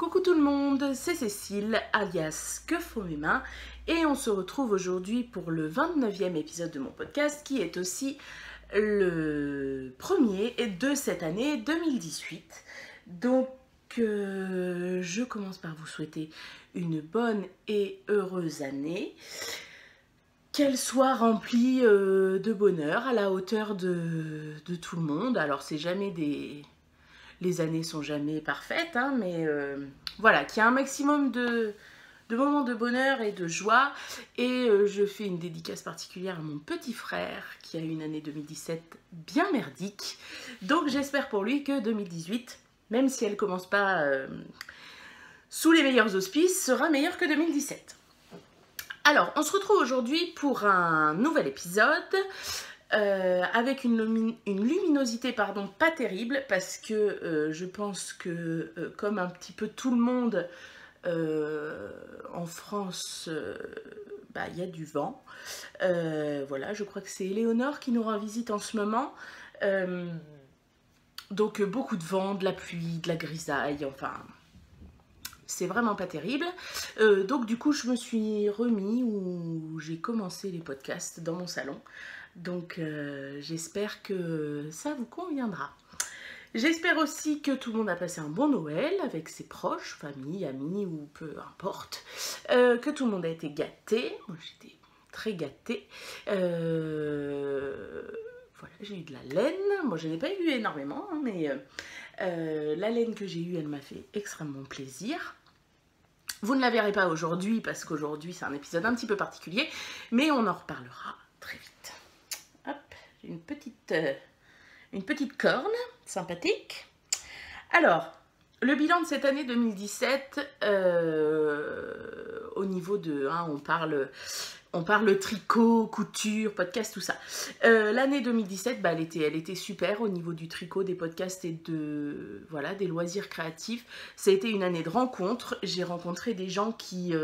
Coucou tout le monde, c'est Cécile, alias Que font mes mains, et on se retrouve aujourd'hui pour le 29e épisode de mon podcast, qui est aussi le premier de cette année 2018. Donc, je commence par vous souhaiter une bonne et heureuse année, qu'elle soit remplie de bonheur, à la hauteur de tout le monde. Alors, c'est jamais des... Les années sont jamais parfaites, hein, mais voilà, qu'il y a un maximum de moments de bonheur et de joie. Et je fais une dédicace particulière à mon petit frère qui a eu une année 2017 bien merdique. Donc j'espère pour lui que 2018, même si elle commence pas sous les meilleurs auspices, sera meilleure que 2017. Alors, on se retrouve aujourd'hui pour un nouvel épisode. Avec une luminosité pas terrible, parce que je pense que comme un petit peu tout le monde en France, il y a du vent. Voilà, je crois que c'est Éléonore qui nous rend visite en ce moment. Donc beaucoup de vent, de la pluie, de la grisaille, enfin... C'est vraiment pas terrible. Donc du coup, je me suis remis où j'ai commencé les podcasts dans mon salon. Donc j'espère que ça vous conviendra. J'espère aussi que tout le monde a passé un bon Noël avec ses proches, famille, amis ou peu importe. Que tout le monde a été gâté. Moi j'étais très gâtée. Voilà, j'ai eu de la laine. Moi je n'ai pas eu énormément, hein, mais la laine que j'ai eue, elle m'a fait extrêmement plaisir. Vous ne la verrez pas aujourd'hui parce qu'aujourd'hui c'est un épisode un petit peu particulier, mais on en reparlera très vite. Hop, j'ai une petite corne sympathique. Alors, le bilan de cette année 2017, au niveau de... Hein, on parle tricot, couture, podcast, tout ça. L'année 2017, elle était super au niveau du tricot, des podcasts et voilà, des loisirs créatifs. Ça a été une année de rencontres. J'ai rencontré des gens qui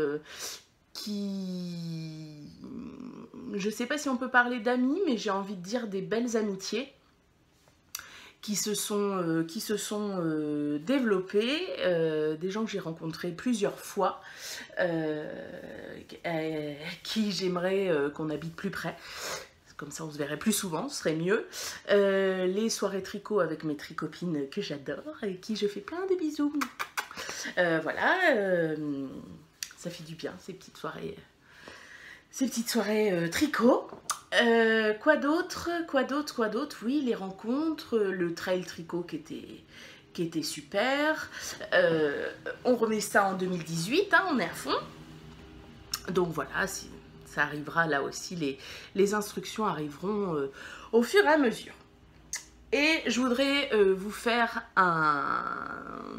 je sais pas si on peut parler d'amis, mais j'ai envie de dire des belles amitiés qui se sont développées, des gens que j'ai rencontrés plusieurs fois, qui j'aimerais qu'on habite plus près. Comme ça on se verrait plus souvent, ce serait mieux. Les soirées tricot avec mes tricopines que j'adore et qui je fais plein de bisous. Voilà, ça fait du bien ces petites soirées tricot. Quoi d'autre? Oui, les rencontres, le trail tricot qui était super. On remet ça en 2018, hein, on est à fond. Donc voilà, ça arrivera là aussi, les instructions arriveront au fur et à mesure. Et je voudrais vous faire un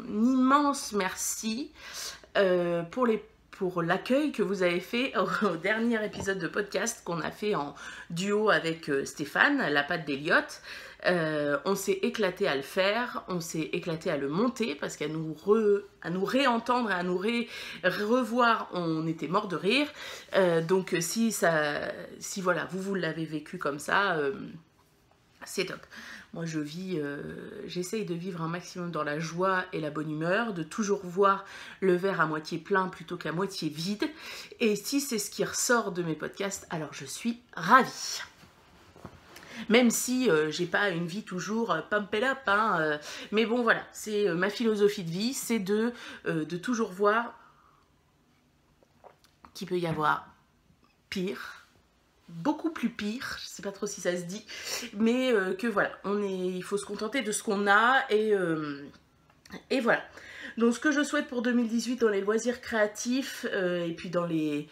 immense merci pour l'accueil que vous avez fait au dernier épisode de podcast qu'on a fait en duo avec Stéphane, la patte d'Eliott. On s'est éclaté à le faire, on s'est éclaté à le monter parce qu'à nous réentendre et à nous revoir, on était mort de rire. Donc si voilà, vous l'avez vécu comme ça, c'est top. Moi j'essaye de vivre un maximum dans la joie et la bonne humeur, de toujours voir le verre à moitié plein plutôt qu'à moitié vide. Et si c'est ce qui ressort de mes podcasts, alors je suis ravie. Même si j'ai pas une vie toujours pump it up, hein, mais bon voilà, c'est ma philosophie de vie, c'est de toujours voir qu'il peut y avoir pire, beaucoup plus pire, je sais pas trop si ça se dit, mais que voilà, il faut se contenter de ce qu'on a et voilà. Donc ce que je souhaite pour 2018 dans les loisirs créatifs et puis dans les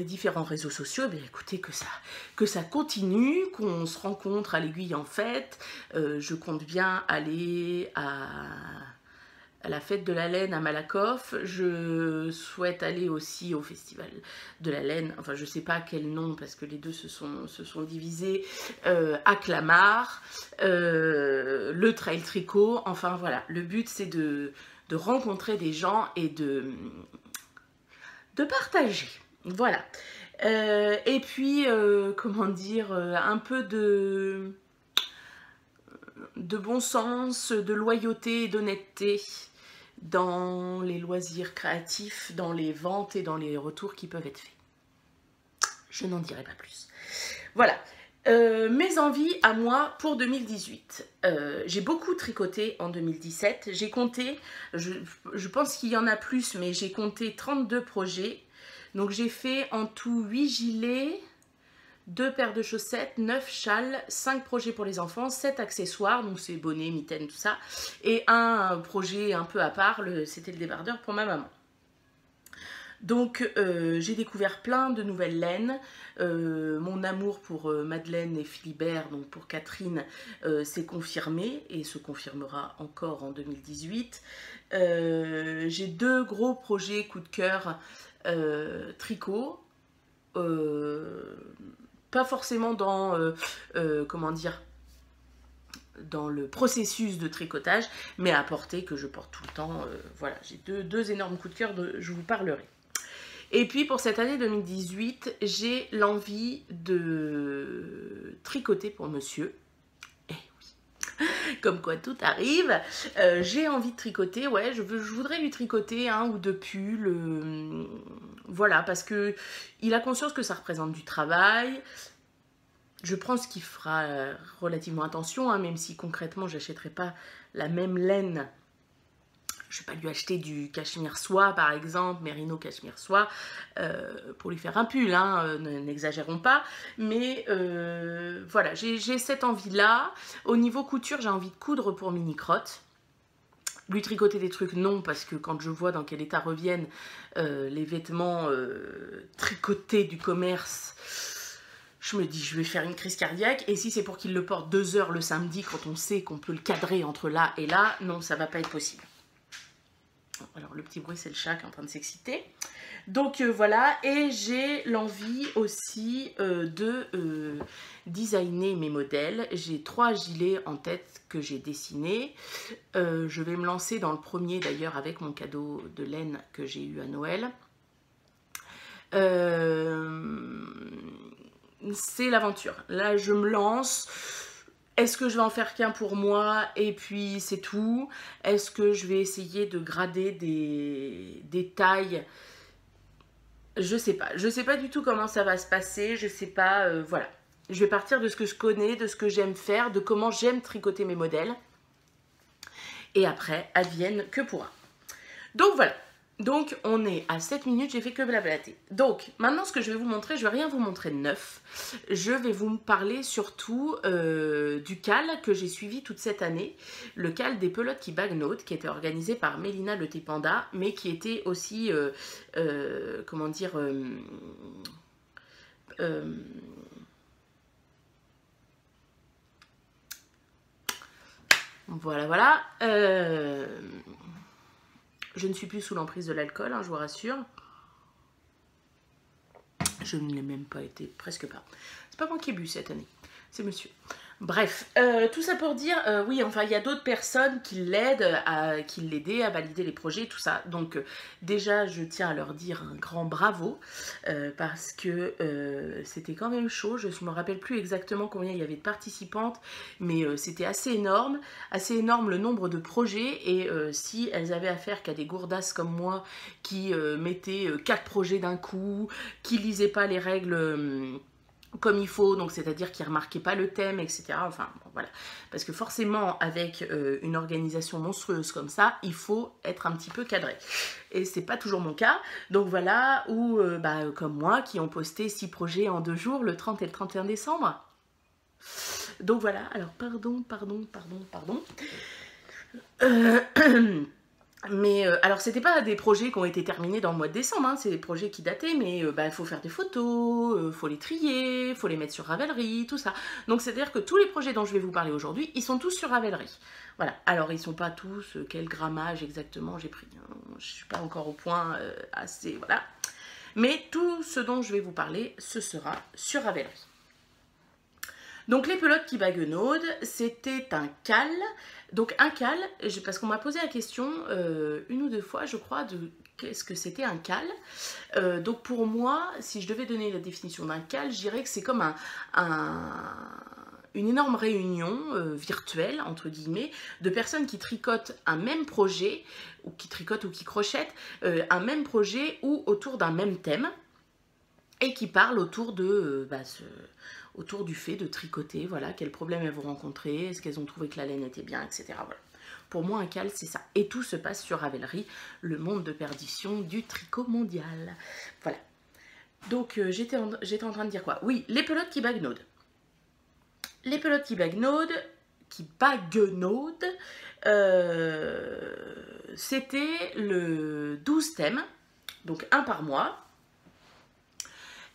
différents réseaux sociaux, bien écoutez, que ça continue, qu'on se rencontre à l'Aiguille en Fête. Je compte bien aller à la fête de la laine à Malakoff. Je souhaite aller aussi au festival de la laine, enfin je sais pas quel nom parce que les deux se sont divisés, à Clamart, le trail tricot. Enfin voilà, le but c'est de rencontrer des gens et de partager. Voilà. Et puis, comment dire, un peu de bon sens, de loyauté et d'honnêteté dans les loisirs créatifs, dans les ventes et dans les retours qui peuvent être faits. Je n'en dirai pas plus. Voilà. Mes envies à moi pour 2018. J'ai beaucoup tricoté en 2017. J'ai compté, je pense qu'il y en a plus, mais j'ai compté 32 projets. Donc j'ai fait en tout 8 gilets, 2 paires de chaussettes, 9 châles, 5 projets pour les enfants, 7 accessoires, donc c'est bonnets, mitaines, tout ça. Et un projet un peu à part, c'était le débardeur pour ma maman. Donc j'ai découvert plein de nouvelles laines. Mon amour pour Madeleine et Philibert, donc pour Catherine, s'est confirmé et se confirmera encore en 2018. J'ai 2 gros projets coup de cœur tricot. Pas forcément dans, comment dire, dans le processus de tricotage, mais à porter, que je porte tout le temps. Voilà, j'ai deux énormes coups de cœur, je vous parlerai. Et puis pour cette année 2018, j'ai l'envie de tricoter pour monsieur. Eh oui, comme quoi tout arrive. J'ai envie de tricoter, ouais, je voudrais lui tricoter 1 ou 2 pulls. Voilà, parce que il a conscience que ça représente du travail. Je pense qu'il fera relativement attention, hein, même si concrètement j'achèterai pas la même laine. Je ne vais pas lui acheter du cachemire soie par exemple, Merino cachemire soie, pour lui faire un pull, hein, n'exagérons pas. Mais voilà, j'ai cette envie-là. Au niveau couture, j'ai envie de coudre pour Mini Crotte. Lui tricoter des trucs, non, parce que quand je vois dans quel état reviennent les vêtements tricotés du commerce, je me dis, je vais faire une crise cardiaque. Et si c'est pour qu'il le porte 2 heures le samedi, quand on sait qu'on peut le cadrer entre là et là, non, ça va pas être possible. Alors le petit bruit, c'est le chat qui est en train de s'exciter. Donc voilà, et j'ai l'envie aussi de designer mes modèles. J'ai 3 gilets en tête que j'ai dessinés. Je vais me lancer dans le premier d'ailleurs avec mon cadeau de laine que j'ai eu à Noël. C'est l'aventure. Là, je me lance. Est-ce que je vais en faire qu'un pour moi et puis c'est tout? Est-ce que je vais essayer de grader des tailles? Je sais pas. Je sais pas du tout comment ça va se passer. Je sais pas. Voilà. Je vais partir de ce que je connais, de ce que j'aime faire, de comment j'aime tricoter mes modèles. Et après, advienne que pourra. Donc voilà. Donc on est à 7 minutes, j'ai fait que blablater. Donc maintenant ce que je vais vous montrer, je vais rien vous montrer de neuf. Je vais vous parler surtout du CAL que j'ai suivi toute cette année. Le CAL des pelotes qui bagnotent, qui était organisé par Mélina le Panda, mais qui était aussi, comment dire, voilà. Je ne suis plus sous l'emprise de l'alcool, hein, je vous rassure. Je ne l'ai même pas été, presque pas. C'est pas moi qui ai bu cette année, c'est monsieur. Bref, tout ça pour dire, oui, enfin, il y a d'autres personnes qui l'aident, qui l'aidaient à valider les projets, tout ça. Donc, déjà, je tiens à leur dire un grand bravo, parce que c'était quand même chaud. Je ne me rappelle plus exactement combien il y avait de participantes, mais c'était assez énorme le nombre de projets. Et si elles avaient affaire qu'à des gourdasses comme moi, qui mettaient 4 projets d'un coup, qui lisaient pas les règles comme il faut, donc c'est-à-dire qu'ils ne remarquaient pas le thème, etc. Enfin, bon, voilà. Parce que forcément, avec une organisation monstrueuse comme ça, il faut être un petit peu cadré. Et c'est pas toujours mon cas. Donc voilà, ou comme moi, qui ont posté 6 projets en 2 jours, le 30 et le 31 décembre. Donc voilà, alors pardon. Mais alors c'était pas des projets qui ont été terminés dans le mois de décembre, hein, c'est des projets qui dataient, mais il faut faire des photos, faut les trier, faut les mettre sur Ravelry, tout ça. Donc c'est à dire que tous les projets dont je vais vous parler aujourd'hui, ils sont tous sur Ravelry. Voilà, alors ils sont pas tous, quel grammage exactement j'ai pris, hein, je suis pas encore au point assez, voilà. Mais tout ce dont je vais vous parler, ce sera sur Ravelry. Donc les pelotes qui baguenaudent, c'était un CAL. Donc un CAL, parce qu'on m'a posé la question 1 ou 2 fois, je crois, de qu'est-ce que c'était un CAL. Donc pour moi, si je devais donner la définition d'un CAL, je dirais que c'est comme une énorme réunion virtuelle, entre guillemets, de personnes qui tricotent un même projet, ou qui tricotent ou qui crochettent un même projet ou autour d'un même thème, et qui parlent autour de autour du fait de tricoter, voilà, quels problèmes elles vont rencontrer, est-ce qu'elles ont trouvé que la laine était bien, etc. Voilà. Pour moi, un cal, c'est ça. Et tout se passe sur Ravelry, le monde de perdition du tricot mondial. Voilà. Donc, j'étais en train de dire quoi? Oui, les pelotes qui bagnaudent. Les pelotes qui bagnaudent, c'était le 12 thèmes, donc un par mois.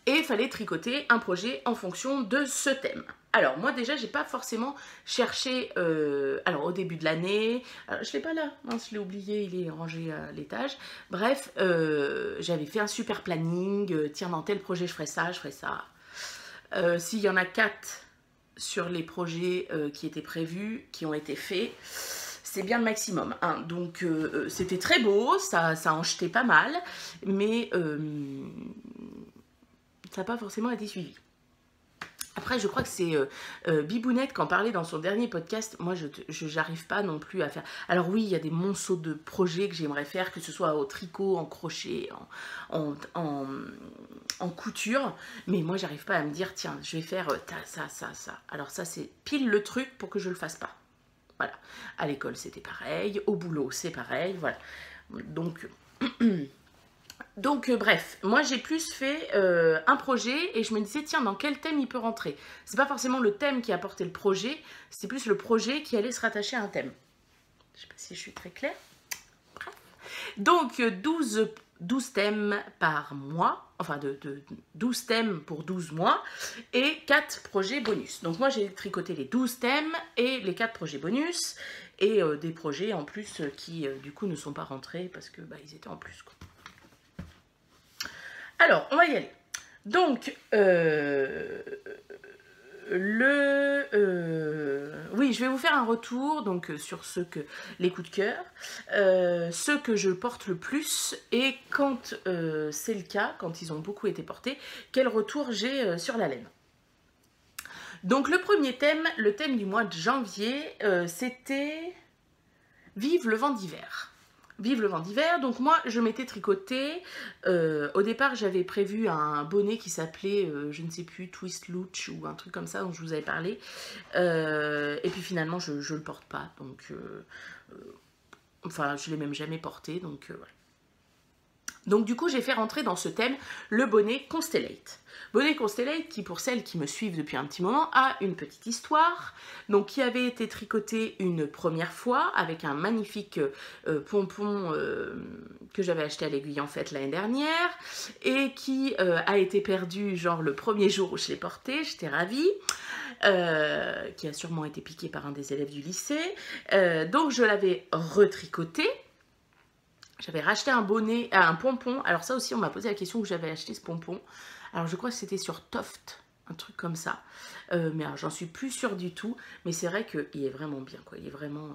Et il fallait tricoter un projet en fonction de ce thème. Alors moi déjà j'ai pas forcément cherché, alors au début de l'année, je l'ai pas là, mince, je l'ai oublié, il est rangé à l'étage. Bref, j'avais fait un super planning, tiens dans tel projet je ferai ça, s'il y en a 4 sur les projets qui étaient prévus, qui ont été faits, c'est bien le maximum. Hein. Donc c'était très beau, ça en jetait pas mal, mais ça n'a pas forcément été suivi. Après, je crois que c'est Bibounette qui en parlait dans son dernier podcast. Moi, je n'arrive pas non plus à faire... Alors oui, il y a des monceaux de projets que j'aimerais faire, que ce soit au tricot, en crochet, en couture. Mais moi, j'arrive pas à me dire, tiens, je vais faire ça. Alors ça, c'est pile le truc pour que je le fasse pas. Voilà. À l'école, c'était pareil. Au boulot, c'est pareil. Voilà. Donc bref, moi j'ai plus fait un projet et je me disais tiens dans quel thème il peut rentrer. C'est pas forcément le thème qui a porté le projet, c'est plus le projet qui allait se rattacher à un thème. Je sais pas si je suis très claire. Bref. Donc 12 thèmes par mois, enfin 12 thèmes pour 12 mois et 4 projets bonus. Donc moi j'ai tricoté les 12 thèmes et les 4 projets bonus et des projets en plus qui du coup ne sont pas rentrés parce que ils étaient en plus quoi. Alors, on va y aller. Donc, oui, je vais vous faire un retour donc, sur les coups de cœur, ceux que je porte le plus et quand c'est le cas, quand ils ont beaucoup été portés, quel retour j'ai sur la laine. Donc, le premier thème, le thème du mois de janvier, c'était « Vive le vent d'hiver ». Vive le vent d'hiver, donc moi je m'étais tricoté, au départ j'avais prévu un bonnet qui s'appelait, je ne sais plus, Twist Looch ou un truc comme ça dont je vous avais parlé, et puis finalement je ne le porte pas, donc enfin je ne l'ai même jamais porté, donc voilà. Donc du coup j'ai fait rentrer dans ce thème le bonnet Constellate. Bonnet Constellate qui pour celles qui me suivent depuis un petit moment a une petite histoire, donc qui avait été tricoté une première fois avec un magnifique pompon que j'avais acheté à l'Aiguille en Fête l'année dernière et qui a été perdu genre le premier jour où je l'ai porté, j'étais ravie. Qui a sûrement été piqué par un des élèves du lycée, donc je l'avais retricoté. J'avais racheté un bonnet, un pompon. Alors ça aussi, on m'a posé la question où j'avais acheté ce pompon. Alors je crois que c'était sur Toft, un truc comme ça. Mais j'en suis plus sûre du tout. Mais c'est vrai qu'il est vraiment bien, quoi. Il est vraiment...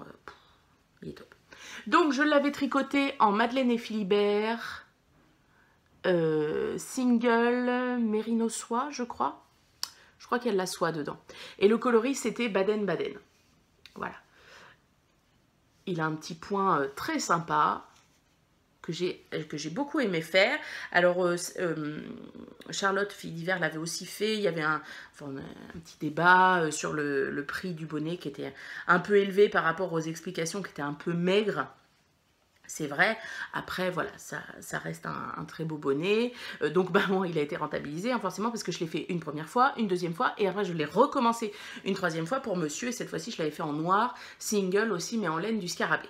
il est top. Donc je l'avais tricoté en Madeleine et Philibert. Single Mérino soie, je crois. Je crois qu'il y a de la soie dedans. Et le coloris, c'était Baden-Baden. Voilà. Il a un petit point très sympa. Que j'ai beaucoup aimé faire. Alors, Charlotte, fille d'hiver, l'avait aussi fait. Il y avait un petit débat sur le prix du bonnet qui était un peu élevé par rapport aux explications qui étaient un peu maigres. C'est vrai. Après, voilà, ça reste un très beau bonnet. Donc, bon, il a été rentabilisé, hein, forcément, parce que je l'ai fait une première fois, une deuxième fois, et après, je l'ai recommencé une troisième fois pour monsieur. Et cette fois-ci, je l'avais fait en noir, single aussi, mais en laine du scarabée.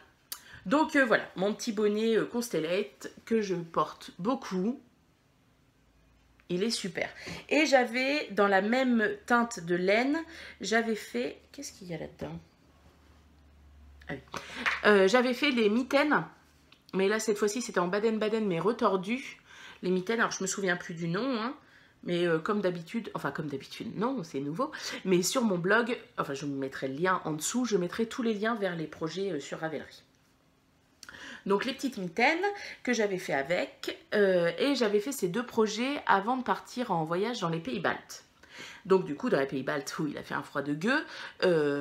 Donc voilà, mon petit bonnet Constellate que je porte beaucoup. Il est super. Et j'avais, dans la même teinte de laine, j'avais fait... Qu'est-ce qu'il y a là-dedans? Ah oui. J'avais fait les mitaines. Mais là, cette fois-ci, c'était en Baden-Baden, mais retordu. Les mitaines, alors je me souviens plus du nom, hein. Mais comme d'habitude, enfin comme d'habitude, non, c'est nouveau. Mais sur mon blog, enfin je vous mettrai le lien en dessous, je mettrai tous les liens vers les projets sur Ravelry. Donc les petites mitaines que j'avais fait avec et j'avais fait ces deux projets avant de partir en voyage dans les pays baltes. Donc du coup, dans les pays baltes où il a fait un froid de gueux,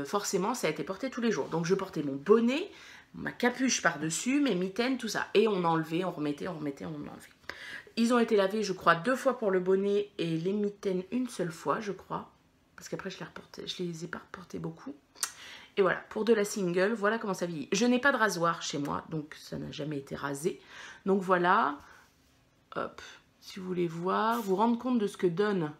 forcément, ça a été porté tous les jours. Donc je portais mon bonnet, ma capuche par-dessus, mes mitaines, tout ça. Et on enlevait, on remettait, on remettait, on enlevait. Ils ont été lavés, je crois, 2 fois pour le bonnet et les mitaines une seule fois, je crois. Parce qu'après, je les ai pas reportés beaucoup. Et voilà, pour de la single, voilà comment ça vieillit. Je n'ai pas de rasoir chez moi, donc ça n'a jamais été rasé. Donc voilà, hop, si vous voulez voir, vous rendre compte de ce que donne.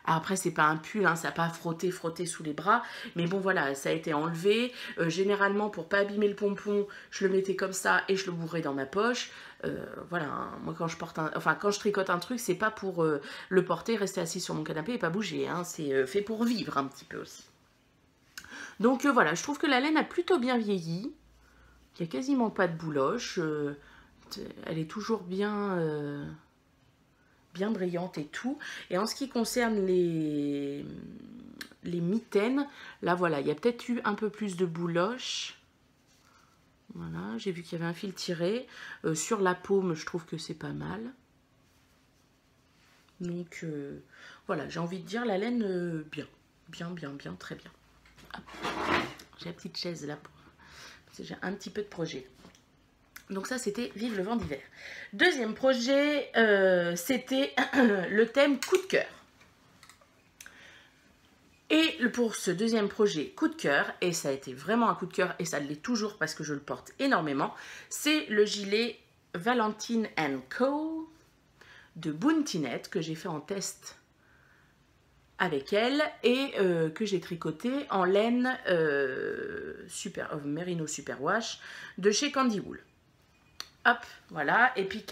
Alors après, c'est pas un pull, hein, ça n'a pas frotté sous les bras. Mais bon, voilà, ça a été enlevé. Généralement, pour pas abîmer le pompon, je le mettais comme ça et je le bourrais dans ma poche. Voilà, hein, moi quand je tricote un truc, c'est pas pour le porter, rester assis sur mon canapé et pas bouger. Hein, c'est fait pour vivre un petit peu aussi. Donc voilà, je trouve que la laine a plutôt bien vieilli. Il n'y a quasiment pas de bouloche. Elle est toujours bien brillante et tout. Et en ce qui concerne les mitaines, là voilà, il y a peut-être eu un peu plus de bouloche. Voilà, j'ai vu qu'il y avait un fil tiré. Sur la paume, je trouve que c'est pas mal. Donc voilà, j'ai envie de dire la laine bien, très bien. J'ai la petite chaise là parce que j'ai un petit peu de projet. Donc ça, c'était Vive le vent d'hiver. Deuxième projet, c'était le thème coup de cœur. Et pour ce deuxième projet coup de cœur, et ça a été vraiment un coup de cœur, et ça l'est toujours parce que je le porte énormément, c'est le gilet Valentine & Co. de Bountinette que j'ai fait en test avec elle et que j'ai tricoté en laine Merino Superwash de chez Candy Wool. Hop, voilà, et puis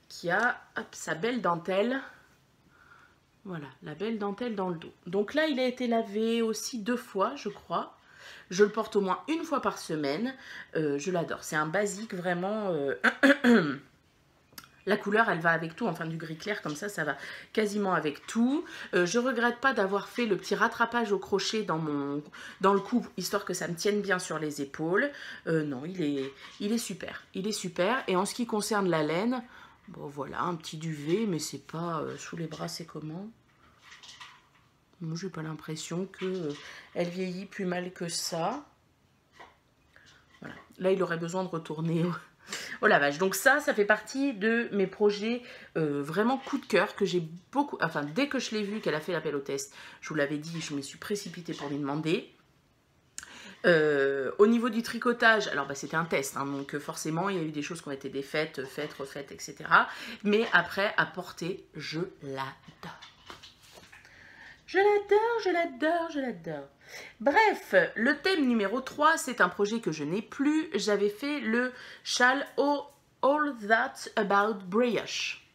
qui a hop, sa belle dentelle. Voilà, la belle dentelle dans le dos. Donc là, il a été lavé aussi 2 fois, je crois. Je le porte au moins 1 fois par semaine. Je l'adore. C'est un basique vraiment... La couleur, elle va avec tout, enfin du gris clair comme ça va quasiment avec tout. Je regrette pas d'avoir fait le petit rattrapage au crochet dans le cou, histoire que ça me tienne bien sur les épaules. Non, il est super, il est super. Et en ce qui concerne la laine, bon voilà, un petit duvet, mais c'est pas sous les bras, c'est comment? Moi, j'ai pas l'impression que elle vieillit plus mal que ça. Voilà, là, il aurait besoin de retourner... Oh la vache, donc ça fait partie de mes projets vraiment coup de cœur que j'ai beaucoup... Enfin, dès que je l'ai vu qu'elle a fait l'appel au test, je vous l'avais dit, je me suis précipitée pour lui demander. Au niveau du tricotage, alors c'était un test, hein, donc forcément il y a eu des choses qui ont été défaites, faites, refaites, etc. Mais après, à porter, je l'adore. Je l'adore, je l'adore, je l'adore. Bref, le thème numéro 3, c'est un projet que je n'ai plus. J'avais fait le châle All That About Brioche.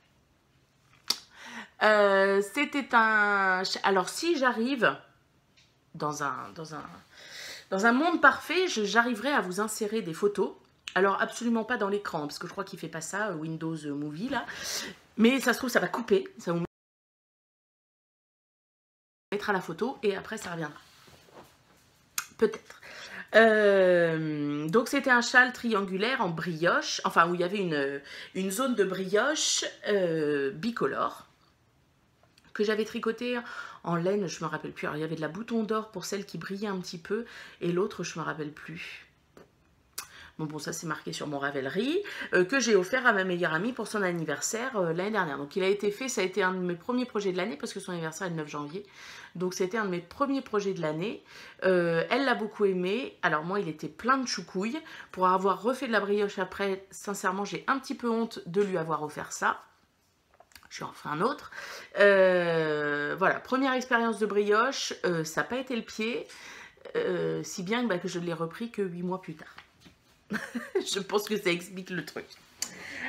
C'était un... Alors, si j'arrive dans un monde parfait, j'arriverai à vous insérer des photos. Alors, absolument pas dans l'écran, parce que je crois qu'il ne fait pas ça, Windows Movie, là. Mais ça se trouve, ça va couper. Ça vous mettra la photo et après, ça reviendra. Peut-être. Donc c'était un châle triangulaire en brioche, enfin où il y avait une zone de brioche bicolore que j'avais tricoté en laine, je me rappelle plus. Alors il y avait de la bouton d'or pour celle qui brillait un petit peu et l'autre je me rappelle plus. Bon, ça c'est marqué sur mon Ravelry, que j'ai offert à ma meilleure amie pour son anniversaire l'année dernière. Donc il a été fait, ça a été un de mes premiers projets de l'année parce que son anniversaire est le 9 janvier. Donc c'était un de mes premiers projets de l'année. Elle l'a beaucoup aimé. Alors moi il était plein de choucouilles. Pour avoir refait de la brioche après, sincèrement j'ai un petit peu honte de lui avoir offert ça. Je en ferai un autre. Voilà, première expérience de brioche, ça n'a pas été le pied. Si bien que je ne l'ai repris que 8 mois plus tard. Je pense que ça explique le truc.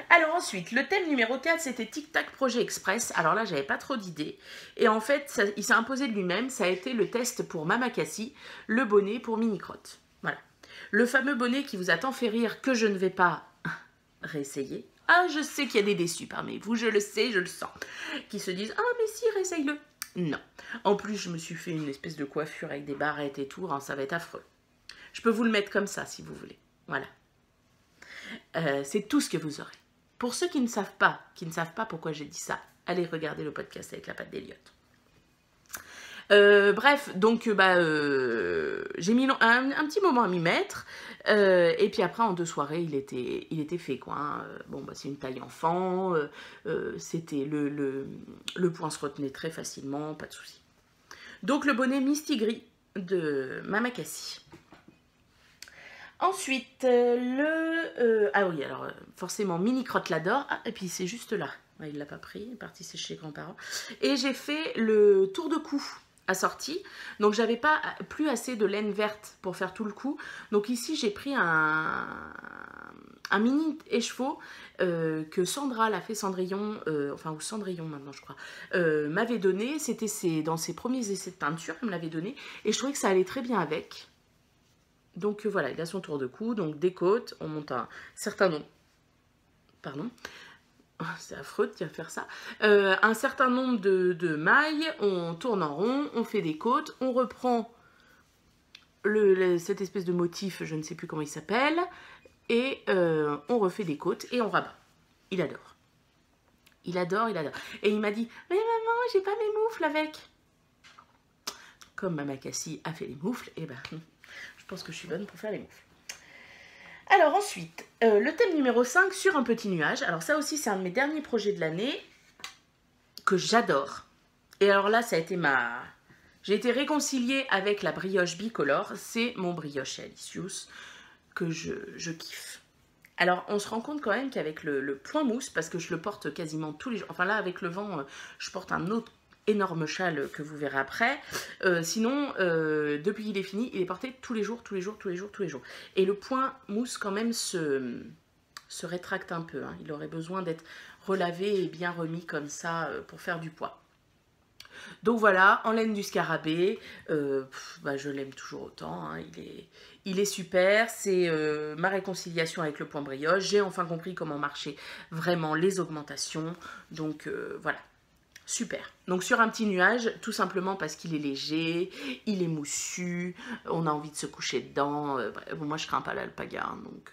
Alors ensuite, le thème numéro 4, c'était Tic Tac Projet Express. Alors là, j'avais pas trop d'idées. Et en fait, il s'est imposé de lui-même. Ça a été le test pour Mama Cassie, le bonnet pour Mini Crotte. Voilà. Le fameux bonnet qui vous a tant fait rire que je ne vais pas réessayer. Ah, je sais qu'il y a des déçus parmi vous, je le sais, je le sens. Qui se disent, ah mais si, réessaye-le. Non. En plus, je me suis fait une espèce de coiffure avec des barrettes et tout. Hein, ça va être affreux. Je peux vous le mettre comme ça si vous voulez. Voilà. C'est tout ce que vous aurez. Pour ceux qui ne savent pas pourquoi j'ai dit ça, allez regarder le podcast avec la patte d'Eliott. Bref, donc j'ai mis un petit moment à m'y mettre. Et puis après, en 2 soirées, il était fait, quoi. Hein. Bon, bah, c'est une taille enfant. C'était le point se retenait très facilement, pas de souci. Donc le bonnet Misty Gris de Mama Cassie. Ensuite, ah oui, alors forcément, mini crotte l'adore. Ah, et puis c'est juste là. Ouais, il l'a pas pris, il est parti sécher chez les grands-parents. Et j'ai fait le tour de cou assorti. Donc j'avais pas plus assez de laine verte pour faire tout le cou. Donc ici, j'ai pris un mini écheveau que Sandra, l'a fait Cendrillon, enfin ou Cendrillon maintenant je crois, m'avait donné. C'était dans ses premiers essais de peinture, elle me l'avait donné. Et je trouvais que ça allait très bien avec. Donc voilà, il a son tour de cou, donc des côtes, on monte un certain nombre, pardon, c'est affreux de faire ça, un certain nombre de mailles, on tourne en rond, on fait des côtes, on reprend cette espèce de motif, je ne sais plus comment il s'appelle, et on refait des côtes et on rabat. Il adore. Il adore, il adore. Et il m'a dit, mais maman, j'ai pas mes moufles avec. Comme Mama Cassie a fait les moufles, et ben... je pense que je suis bonne pour faire les moufles. Alors ensuite, le thème numéro 5, sur un petit nuage. Alors ça aussi, c'est un de mes derniers projets de l'année que j'adore. Et alors là, ça a été j'ai été réconciliée avec la brioche bicolore. C'est mon brioche Alicius que je kiffe. Alors, on se rend compte quand même qu'avec le point mousse, parce que je le porte quasiment tous les jours. Enfin là, avec le vent, je porte un autre énorme châle que vous verrez après. Sinon, depuis qu'il est fini, il est porté tous les jours, tous les jours, tous les jours, tous les jours. Et le point mousse quand même se rétracte un peu. Hein. Il aurait besoin d'être relavé et bien remis comme ça pour faire du poids. Donc voilà, en laine du scarabée, je l'aime toujours autant. Hein. Il est super, c'est ma réconciliation avec le point brioche. J'ai enfin compris comment marchaient vraiment les augmentations. Donc voilà. Super. Donc sur un petit nuage, tout simplement parce qu'il est léger, il est moussu, on a envie de se coucher dedans. Bon, moi je crains pas l'alpaga, hein, donc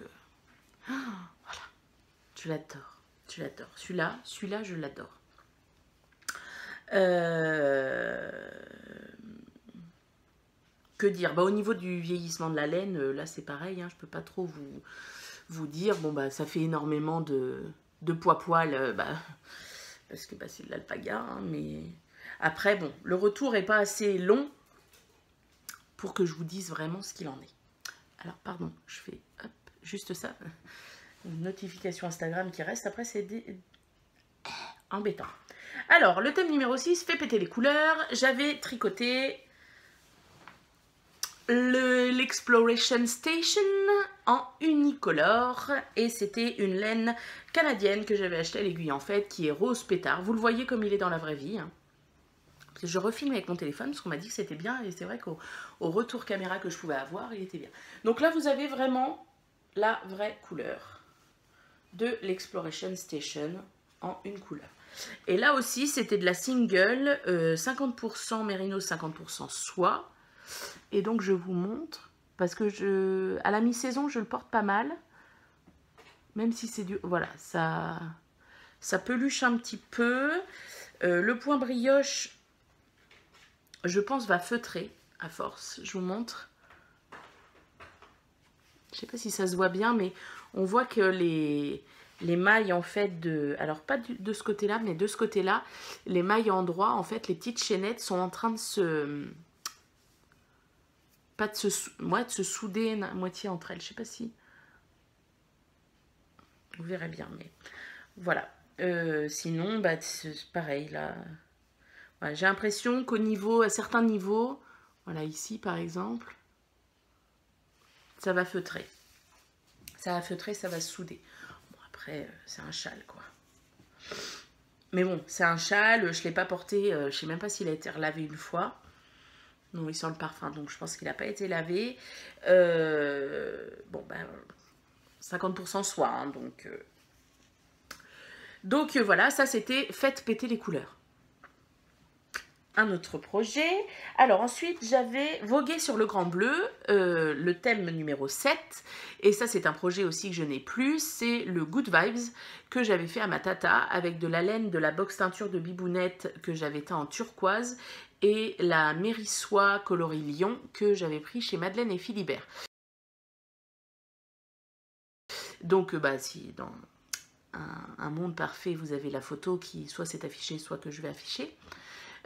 voilà. Je l'adore, je l'adore. Celui-là, je l'adore. Que dire? Au niveau du vieillissement de la laine, là c'est pareil, hein, je peux pas trop vous dire. Bon ça fait énormément de poil. Parce que c'est de l'alpaga, hein, mais après, bon, le retour n'est pas assez long pour que je vous dise vraiment ce qu'il en est. Alors, pardon, je fais hop, juste ça, une notification Instagram qui reste, après c'est embêtant. Alors, le thème numéro 6, fait péter les couleurs. J'avais tricoté l'Exploration Station en unicolore et c'était une laine canadienne que j'avais achetée à l'Aiguille en fait qui est rose pétard. Vous le voyez comme il est dans la vraie vie. Hein. Je refilme avec mon téléphone parce qu'on m'a dit que c'était bien et c'est vrai qu'au retour caméra que je pouvais avoir, il était bien. Donc là, vous avez vraiment la vraie couleur de l'Exploration Station en une couleur. Et là aussi, c'était de la single, 50% mérinos, 50% soie. Et donc je vous montre, parce que à la mi-saison, je le porte pas mal. Même si c'est du... Voilà, ça peluche un petit peu. Le point brioche, je pense, va feutrer à force. Je vous montre. Je sais pas si ça se voit bien, mais on voit que les mailles, en fait, alors pas de ce côté-là, mais de ce côté-là, les mailles endroits, en fait, les petites chaînettes sont en train de se... de se souder à moitié entre elles. Je sais pas si... Vous verrez bien, mais... Voilà. Sinon, c'est pareil, là. Voilà, j'ai l'impression qu'au niveau, à certains niveaux, voilà, ici, par exemple, ça va feutrer. Ça va feutrer, ça va se souder. Bon, après, c'est un châle, quoi. Mais bon, c'est un châle, je ne l'ai pas porté, je ne sais même pas s'il a été relavé une fois. Non, il sent le parfum, donc je pense qu'il n'a pas été lavé. 50% soie, hein, donc voilà, ça c'était faites péter les couleurs. Un autre projet. Alors ensuite, j'avais vogué sur le grand bleu, le thème numéro 7. Et ça, c'est un projet aussi que je n'ai plus. C'est le Good Vibes que j'avais fait à ma tata avec de la laine de la box teinture de Bibounette que j'avais teint en turquoise et la Mérissoie coloris Lion que j'avais pris chez Madeleine et Philibert. Donc si dans un monde parfait vous avez la photo qui soit s'est affichée, soit que je vais afficher,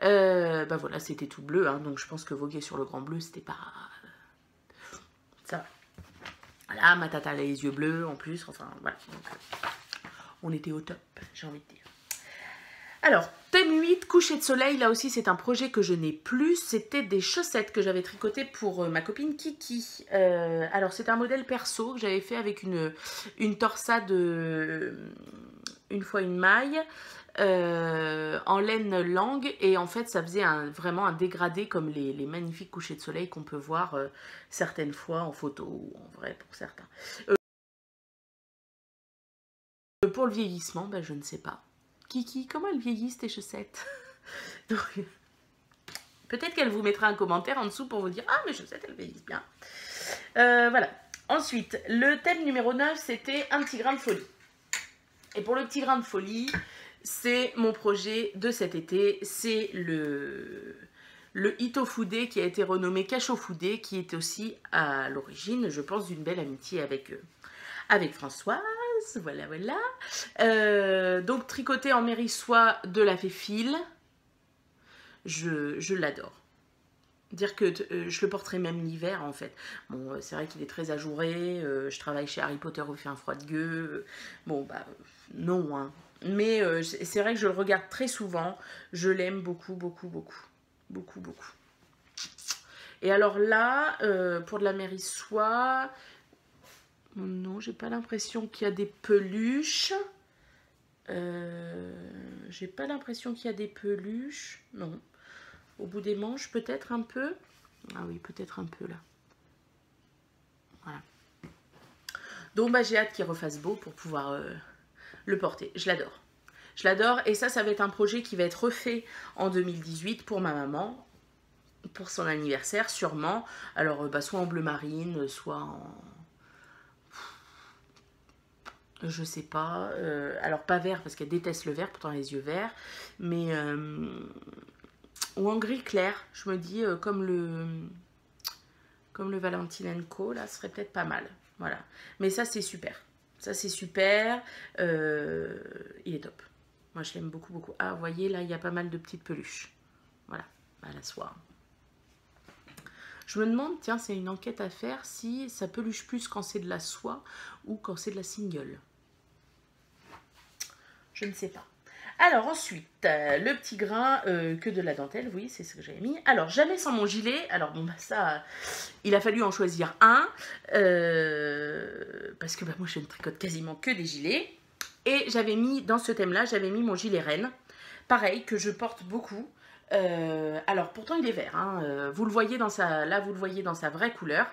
voilà, c'était tout bleu, hein, donc je pense que voguer sur le grand bleu, c'était pas... ça va. Voilà, ma tata a les yeux bleus en plus, enfin voilà, donc, on était au top, j'ai envie de dire. Alors, thème 8, coucher de soleil, là aussi c'est un projet que je n'ai plus, c'était des chaussettes que j'avais tricotées pour ma copine Kiki. Alors c'est un modèle perso que j'avais fait avec une torsade, une fois une maille, en laine langue, et en fait ça faisait vraiment un dégradé comme les magnifiques couchers de soleil qu'on peut voir certaines fois en photo ou en vrai pour certains. Pour le vieillissement, je ne sais pas. Kiki, comment elles vieillissent tes chaussettes? Peut-être qu'elle vous mettra un commentaire en dessous pour vous dire « Ah, mes chaussettes, elles vieillissent bien. » Voilà. Ensuite, le thème numéro 9, c'était un petit grain de folie. Et pour le petit grain de folie, c'est mon projet de cet été. C'est le Ito Foodé qui a été renommé Cachot Foodé, qui est aussi à l'origine, je pense, d'une belle amitié avec Françoise. Voilà, voilà. Donc, tricoté en mérissoie de la Féfile. Je l'adore. Dire que je le porterai même l'hiver, en fait. Bon, c'est vrai qu'il est très ajouré. Je travaille chez Harry Potter où il fait un froid de gueux. Bon, non, hein. Mais c'est vrai que je le regarde très souvent. Je l'aime beaucoup, beaucoup, beaucoup. Beaucoup, beaucoup. Et alors là, pour de la mérissoie... Non, j'ai pas l'impression qu'il y a des peluches. J'ai pas l'impression qu'il y a des peluches. Non. Au bout des manches, peut-être un peu. Ah oui, peut-être un peu là. Voilà. Donc, j'ai hâte qu'il refasse beau pour pouvoir le porter. Je l'adore. Je l'adore. Et ça va être un projet qui va être refait en 2018 pour ma maman. Pour son anniversaire, sûrement. Alors, soit en bleu marine, soit en... je sais pas, alors pas vert parce qu'elle déteste le vert, pourtant elle a les yeux verts, mais ou en gris clair, je me dis comme le Valentine & Co, là, ce serait peut-être pas mal, voilà. Mais ça c'est super, il est top. Moi je l'aime beaucoup, beaucoup. Ah, vous voyez, là il y a pas mal de petites peluches, voilà, à la soie. Je me demande, tiens, c'est une enquête à faire, si ça peluche plus quand c'est de la soie ou quand c'est de la single. Je ne sais pas. Alors ensuite, le petit grain que de la dentelle, oui, c'est ce que j'avais mis. Alors, jamais sans mon gilet. Alors bon, ça, il a fallu en choisir un. Parce que moi, je ne tricote quasiment que des gilets. Et j'avais mis, dans ce thème-là, j'avais mis mon gilet reine. Pareil, que je porte beaucoup. Alors, pourtant, il est vert. Hein. Vous le voyez dans là, vous le voyez dans sa vraie couleur.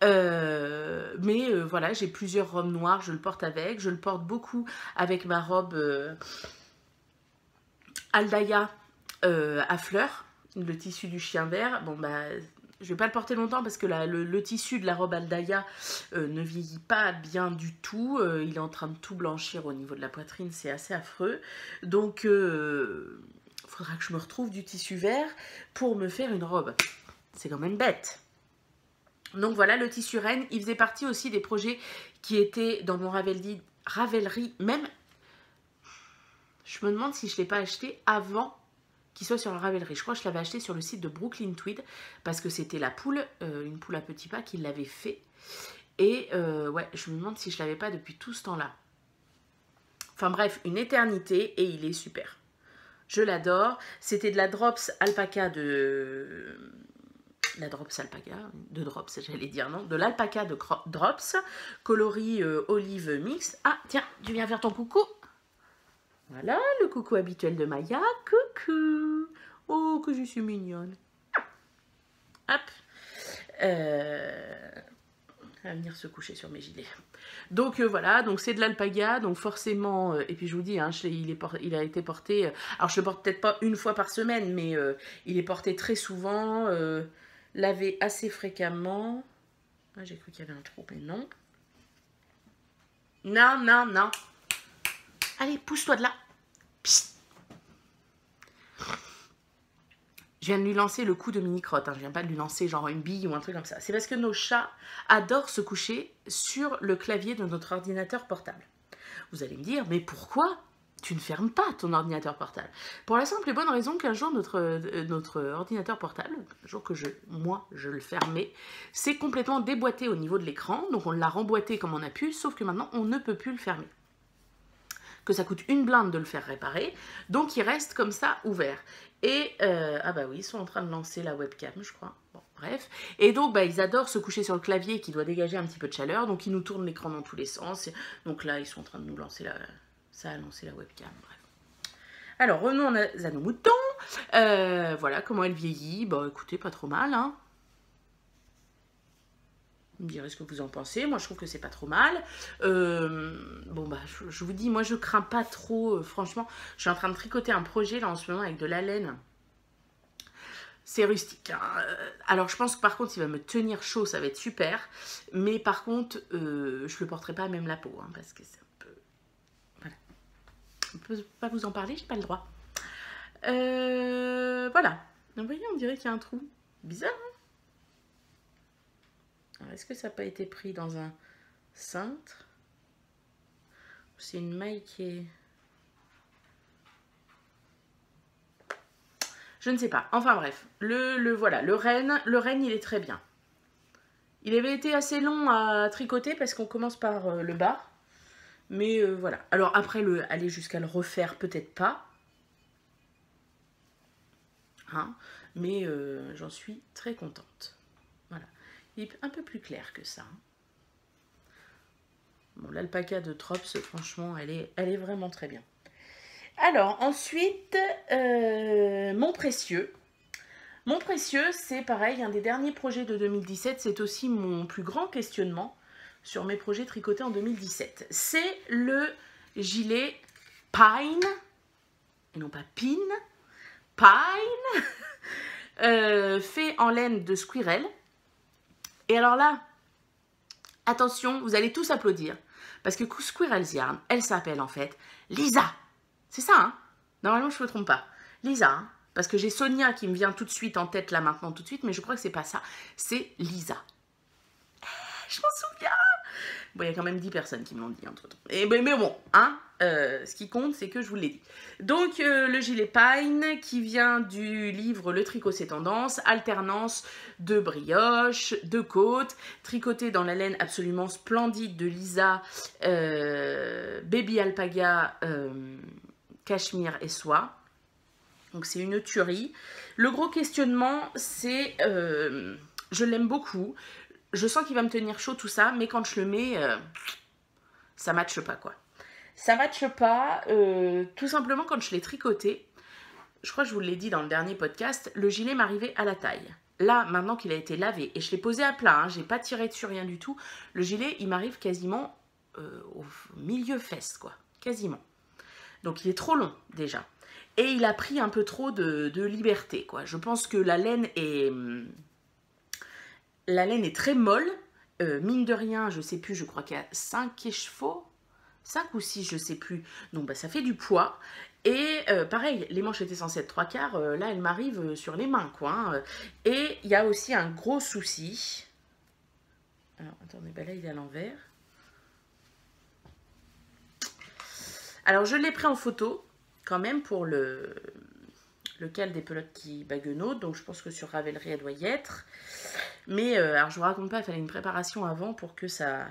Voilà, j'ai plusieurs robes noires, je le porte avec. Je le porte beaucoup avec ma robe Aldaya à fleurs, le tissu du chien vert. Bon, je vais pas le porter longtemps parce que le tissu de la robe Aldaya ne vieillit pas bien du tout. Il est en train de tout blanchir au niveau de la poitrine, c'est assez affreux. Donc, faudra que je me retrouve du tissu vert pour me faire une robe. C'est quand même bête. Donc voilà, le tissu reine, il faisait partie aussi des projets qui étaient dans mon Ravelry. Même, je me demande si je ne l'ai pas acheté avant qu'il soit sur le Ravelry. Je crois que je l'avais acheté sur le site de Brooklyn Tweed parce que c'était la poule, une poule à petits pas qui l'avait fait. Et ouais, je me demande si je ne l'avais pas depuis tout ce temps-là. Enfin bref, une éternité et il est super. Je l'adore. C'était de la Drops Alpaca de... La Drops Alpaca, de Drops, j'allais dire non, de l'Alpaca de Drops, coloris olive mix. Ah, tiens, tu viens faire ton coucou. Voilà, le coucou habituel de Maya. Coucou. Oh, que je suis mignonne. Hop. Elle va venir se coucher sur mes gilets. Donc voilà, donc c'est de l'alpaga, donc forcément, et puis je vous dis, hein, il a été porté, alors je le porte peut-être pas une fois par semaine, mais il est porté très souvent, lavé assez fréquemment. Ah, j'ai cru qu'il y avait un trou, mais non. Non, non, non. Allez, pousse-toi de là. Psst. Je viens de lui lancer le coup de mini-crotte, hein. Je viens pas de lui lancer genre une bille ou un truc comme ça. C'est parce que nos chats adorent se coucher sur le clavier de notre ordinateur portable. Vous allez me dire, mais pourquoi tu ne fermes pas ton ordinateur portable? Pour la simple et bonne raison qu'un jour, notre ordinateur portable, un jour que moi, je le fermais, c'est complètement déboîté au niveau de l'écran. Donc on l'a remboîté comme on a pu, sauf que maintenant, on ne peut plus le fermer. Que ça coûte une blinde de le faire réparer, donc il reste comme ça ouvert. Et, ah bah oui, ils sont en train de lancer la webcam, je crois. Bon, bref. Et donc, bah, ils adorent se coucher sur le clavier qui doit dégager un petit peu de chaleur, donc ils nous tournent l'écran dans tous les sens. Et donc là, ils sont en train de nous lancer ça a lancé la webcam, bref. Alors, revenons à nos moutons. Voilà, comment elle vieillit. Bah, écoutez, pas trop mal, hein. Vous me direz ce que vous en pensez. Moi, je trouve que c'est pas trop mal. Bon, bah, je vous dis, moi, je crains pas trop. Franchement, je suis en train de tricoter un projet, là, en ce moment, avec de la laine. C'est rustique, hein. Alors, je pense que, par contre, il va me tenir chaud. Ça va être super. Mais, par contre, je le porterai pas à même la peau, hein, parce que c'est un peu... Voilà. Je ne peux pas vous en parler, j'ai pas le droit. Voilà. Vous voyez, on dirait qu'il y a un trou. Bizarre, hein? Est-ce que ça n'a pas été pris dans un cintre? C'est une maille qui est... Je ne sais pas. Enfin bref, voilà, le renne, il est très bien. Il avait été assez long à tricoter parce qu'on commence par le bas. Mais voilà. Alors après, aller jusqu'à le refaire, peut-être pas. Hein, mais j'en suis très contente. Voilà. Il est un peu plus clair que ça. Bon, l'alpaca de Trops, franchement, elle est vraiment très bien. Alors, ensuite, mon précieux. Mon précieux, c'est pareil, un des derniers projets de 2017. C'est aussi mon plus grand questionnement sur mes projets tricotés en 2017. C'est le gilet Pine, et non pas Pin, Pine, fait en laine de Squirrel. Et alors là, attention, vous allez tous applaudir. Parce que Squirrel's Yarn, elle s'appelle en fait Lisa. C'est ça, hein? Normalement, je ne me trompe pas. Lisa, hein? Parce que j'ai Sonia qui me vient tout de suite en tête là maintenant, tout de suite, mais je crois que c'est pas ça. C'est Lisa. Je m'en souviens. Bon, il y a quand même 10 personnes qui me l'ont dit entre-temps. Mais bon, hein, ce qui compte, c'est que je vous l'ai dit. Donc, le gilet Pine qui vient du livre Le tricot c'est tendance, alternance de brioche, de côte, tricoté dans la laine absolument splendide de Lisa, Baby Alpaga, cachemire et soie. Donc, c'est une tuerie. Le gros questionnement, c'est... je l'aime beaucoup. Je sens qu'il va me tenir chaud tout ça, mais quand je le mets, ça matche pas quoi. Ça matche pas, tout simplement quand je l'ai tricoté, je crois que je vous l'ai dit dans le dernier podcast, le gilet m'arrivait à la taille. Là, maintenant qu'il a été lavé, et je l'ai posé à plat, hein, j'ai pas tiré dessus rien du tout, le gilet, il m'arrive quasiment au milieu fesse quoi, quasiment. Donc il est trop long déjà. Et il a pris un peu trop de liberté quoi. Je pense que la laine est... La laine est très molle, mine de rien, je sais plus, je crois qu'il y a 5 chevaux, 5 ou 6, je sais plus. Donc bah, ça fait du poids. Et pareil, les manches étaient censées être 3/4, là elles m'arrivent sur les mains quoi. Hein. Et il y a aussi un gros souci. Alors attendez, bah là il est à l'envers. Alors je l'ai pris en photo quand même pour le cal des pelotes qui baguenautent, donc je pense que sur Ravelry elle doit y être. Mais alors je vous raconte pas, il fallait une préparation avant pour que ça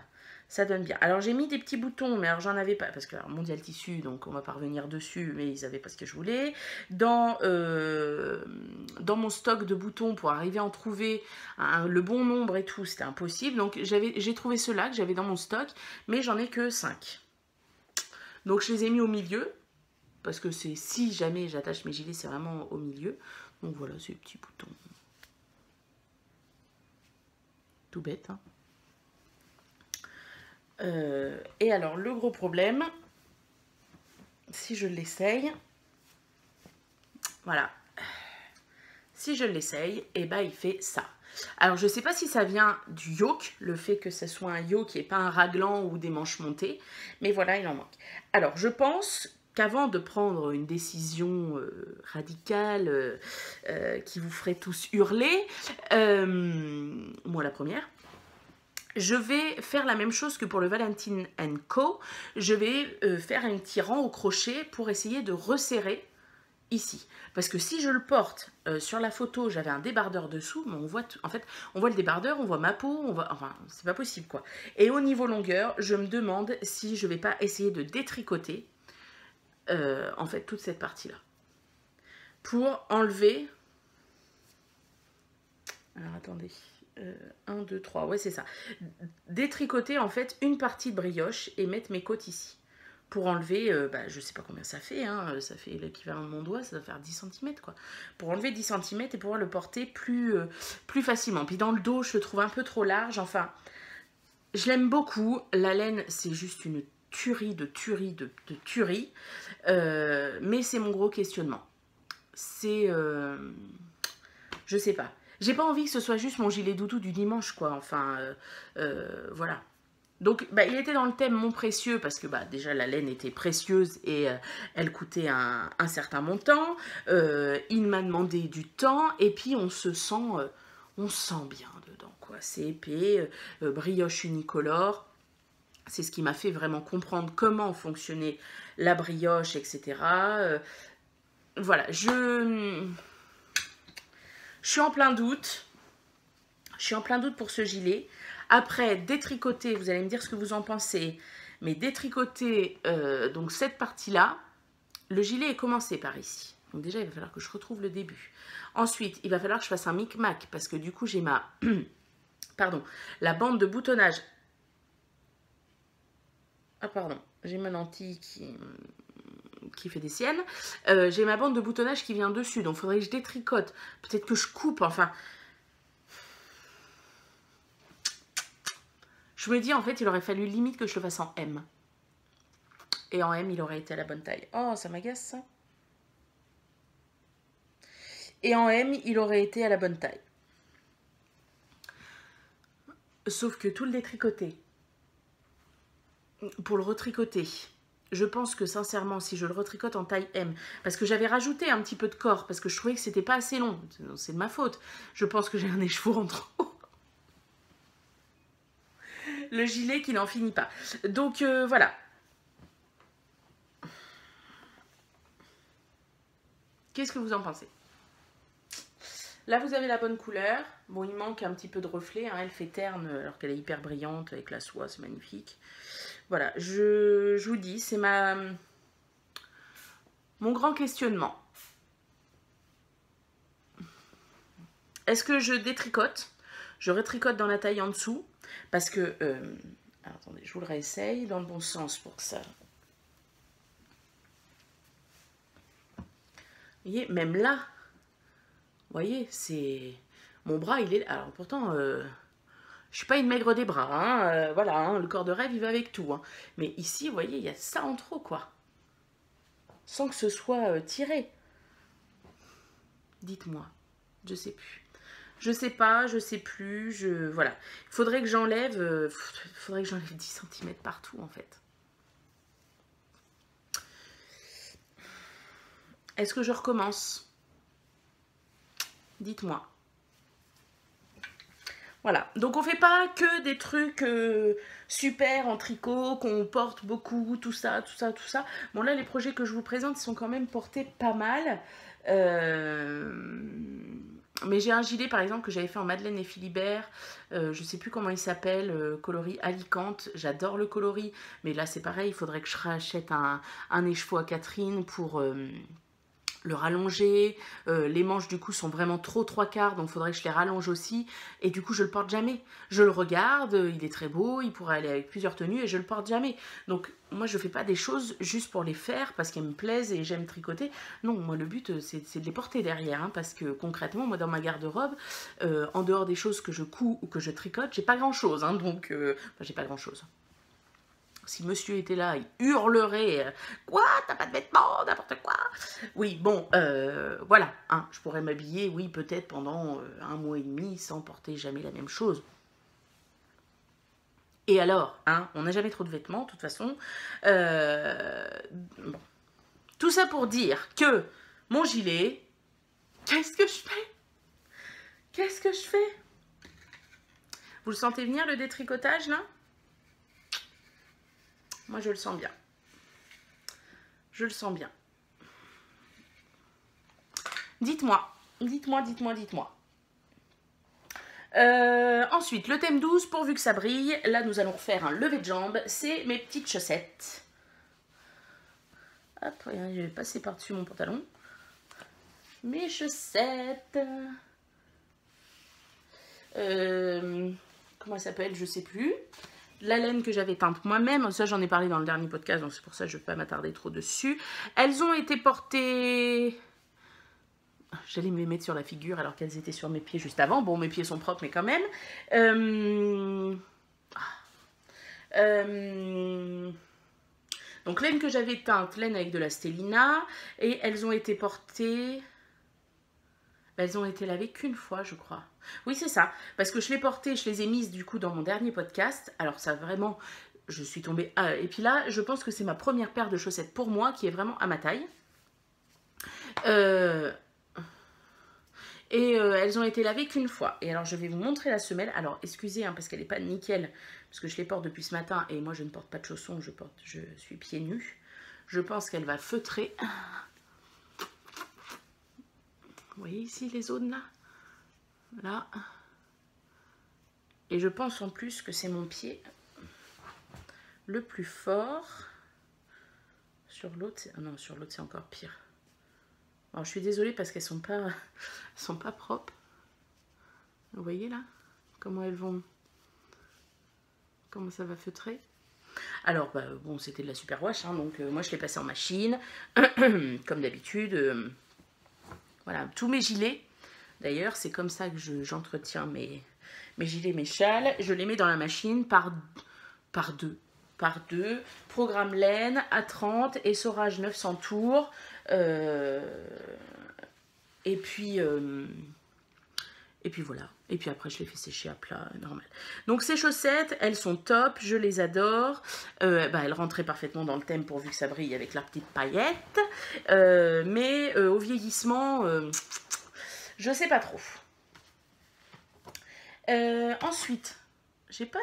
donne bien. Alors j'ai mis des petits boutons, mais alors j'en avais pas, parce que alors, Mondial Tissu, donc on va pas revenir dessus, mais ils avaient pas ce que je voulais. Dans mon stock de boutons, pour arriver à en trouver le bon nombre et tout, c'était impossible. Donc j'ai trouvé ceux-là que j'avais dans mon stock, mais j'en ai que 5. Donc je les ai mis au milieu, parce que c'est si jamais j'attache mes gilets, c'est vraiment au milieu. Donc voilà, ces petits boutons. Tout bête, hein. Et alors, le gros problème, si je l'essaye, voilà, si je l'essaye, et ben il fait ça. Alors, je ne sais pas si ça vient du yoke, le fait que ce soit un yoke et pas un raglan ou des manches montées, mais voilà, il en manque. Alors, je pense qu'avant de prendre une décision radicale qui vous ferait tous hurler, moi la première, je vais faire la même chose que pour le Valentine Co. Je vais faire un petit rang au crochet pour essayer de resserrer ici. Parce que si je le porte sur la photo, j'avais un débardeur dessous, mais on voit en fait, on voit le débardeur, on voit ma peau, on voit, enfin, c'est pas possible quoi. Et au niveau longueur, je me demande si je vais pas essayer de détricoter en fait toute cette partie-là. Pour enlever... Alors attendez... 1, 2, 3, ouais c'est ça. Détricoter en fait une partie de brioche et mettre mes côtes ici. Pour enlever, je sais pas combien ça fait, hein, ça fait l'équivalent de mon doigt, ça doit faire 10 cm quoi. Pour enlever 10 cm et pouvoir le porter plus facilement. Puis dans le dos, je le trouve un peu trop large, enfin, je l'aime beaucoup. La laine, c'est juste une tuerie de tuerie. Mais c'est mon gros questionnement. C'est... je sais pas. J'ai pas envie que ce soit juste mon gilet doudou du dimanche, quoi. Enfin, voilà. Donc, il était dans le thème mon précieux, parce que déjà, la laine était précieuse et elle coûtait un certain montant. Il m'a demandé du temps, et puis on se sent bien dedans, quoi. C'est épais, brioche unicolore. C'est ce qui m'a fait vraiment comprendre comment fonctionnait la brioche, etc. Voilà, je suis en plein doute. Je suis en plein doute pour ce gilet. Après, détricoter, vous allez me dire ce que vous en pensez. Mais détricoter donc cette partie-là, le gilet est commencé par ici. Donc déjà, il va falloir que je retrouve le début. Ensuite, il va falloir que je fasse un micmac parce que du coup, j'ai ma... pardon, la bande de boutonnage. Ah pardon, j'ai ma lentille qui fait des siennes. J'ai ma bande de boutonnage qui vient dessus, donc il faudrait que je détricote. Peut-être que je coupe, enfin... Je me dis, en fait, il aurait fallu limite que je le fasse en M. Et en M, il aurait été à la bonne taille. Oh, ça m'agace, ça. Et en M, il aurait été à la bonne taille. Sauf que tout le détricoter, pour le retricoter, je pense que sincèrement, si je le retricote en taille M, parce que j'avais rajouté un petit peu de corps, parce que je trouvais que c'était pas assez long, c'est de ma faute. Je pense que j'ai un écheveau en trop. Le gilet qui n'en finit pas. Donc voilà. Qu'est-ce que vous en pensez? Là, vous avez la bonne couleur. Bon, il manque un petit peu de reflet. Hein. Elle fait terne alors qu'elle est hyper brillante avec la soie. C'est magnifique. Voilà, je vous dis, c'est mon grand questionnement. Est-ce que je détricote? Je retricote dans la taille en dessous. Parce que... alors, attendez, je vous le réessaye dans le bon sens pour que ça... Vous voyez, même là, vous voyez, c'est... Mon bras, il est... Alors, pourtant, je suis pas une maigre des bras, hein, voilà, hein, le corps de rêve, il va avec tout. Hein. Mais ici, vous voyez, il y a ça en trop, quoi. Sans que ce soit tiré. Dites-moi, je sais plus. Je sais pas, je sais plus, voilà. Il faudrait que j'enlève 10 cm partout, en fait. Est-ce que je recommence? Dites-moi. Voilà, donc on fait pas que des trucs super en tricot, qu'on porte beaucoup, tout ça. Bon là, les projets que je vous présente sont quand même portés pas mal. Mais j'ai un gilet par exemple que j'avais fait en Madeleine et Philibert, je sais plus comment il s'appelle, coloris Alicante, j'adore le coloris, mais là c'est pareil, il faudrait que je rachète un écheveau à Catherine pour le rallonger, les manches du coup sont vraiment trop 3/4, donc il faudrait que je les rallonge aussi, et du coup je le porte jamais. Je le regarde, il est très beau, il pourrait aller avec plusieurs tenues, et je le porte jamais. Donc moi je fais pas des choses juste pour les faire, parce qu'elles me plaisent et j'aime tricoter. Non, moi le but c'est de les porter derrière, hein, parce que concrètement, moi dans ma garde-robe, en dehors des choses que je couds ou que je tricote, j'ai pas grand-chose, hein, donc... Enfin, j'ai pas grand-chose. Si monsieur était là, il hurlerait « Quoi? T'as pas de vêtements? N'importe quoi !» Oui, bon, voilà. Hein, je pourrais m'habiller, oui, peut-être pendant 1 mois et demi sans porter jamais la même chose. Et alors, hein, on n'a jamais trop de vêtements, de toute façon. Bon. Tout ça pour dire que mon gilet, qu'est-ce que je fais? Qu'est-ce que je fais? Vous le sentez venir, le détricotage, là? Moi, je le sens bien. Je le sens bien. Dites-moi, dites-moi, dites-moi, dites-moi. Ensuite, le thème 12, pourvu que ça brille. Là, nous allons faire un lever de jambe. C'est mes petites chaussettes. Hop, je vais passer par-dessus mon pantalon. Mes chaussettes. Comment elle s'appelle? Je sais plus. La laine que j'avais teinte moi-même, ça j'en ai parlé dans le dernier podcast, donc c'est pour ça que je ne vais pas m'attarder trop dessus. Elles ont été portées... J'allais me les mettre sur la figure alors qu'elles étaient sur mes pieds juste avant. Bon, mes pieds sont propres, mais quand même. Donc, laine que j'avais teinte, laine avec de la Stellina. Et elles ont été portées... Elles ont été lavées qu'une fois, je crois. Oui, c'est ça. Parce que je les portais, je les ai mises du coup dans mon dernier podcast. Alors ça vraiment, je suis tombée... et puis là, je pense que c'est ma première paire de chaussettes pour moi qui est vraiment à ma taille. Elles ont été lavées qu'une fois. Et alors, je vais vous montrer la semelle. Alors, excusez, hein, parce qu'elle n'est pas nickel. Parce que je les porte depuis ce matin. Et moi, je ne porte pas de chaussons. Je suis pieds nus. Je pense qu'elle va feutrer. Vous voyez ici les zones là? Là. Et je pense en plus que c'est mon pied le plus fort. Sur l'autre, non, sur l'autre c'est encore pire. Alors je suis désolée parce qu'elles sont pas propres. Vous voyez là? Comment elles vont... Comment ça va feutrer? Alors, bah, bon, c'était de la superwash, hein, donc moi je l'ai passé en machine, comme d'habitude. Voilà, tous mes gilets, d'ailleurs, c'est comme ça que j'entretiens mes gilets, mes châles. Je les mets dans la machine par deux. Programme laine à 30, essorage 900 tours. Et puis voilà. Et puis après, je les fais sécher à plat, normal. Donc ces chaussettes, elles sont top, je les adore. Elles rentraient parfaitement dans le thème pourvu que ça brille avec la petite paillette. Mais au vieillissement... je sais pas trop. Ensuite, j'ai pas...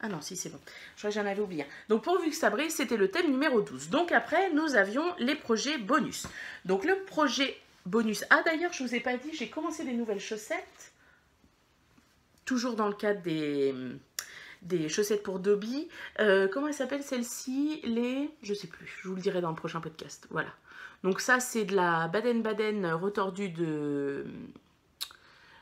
Ah non, si, c'est bon. Je crois que j'en avais oublié. Donc, pourvu que ça brille, c'était le thème numéro 12. Donc, après, nous avions les projets bonus. Donc, le projet bonus... Ah, d'ailleurs, je ne vous ai pas dit, j'ai commencé des nouvelles chaussettes. Toujours dans le cadre des chaussettes pour Dobby. Comment elle s'appelle celle-ci? Je sais plus, je vous le dirai dans le prochain podcast. Voilà. Donc ça, c'est de la Baden-Baden retordue de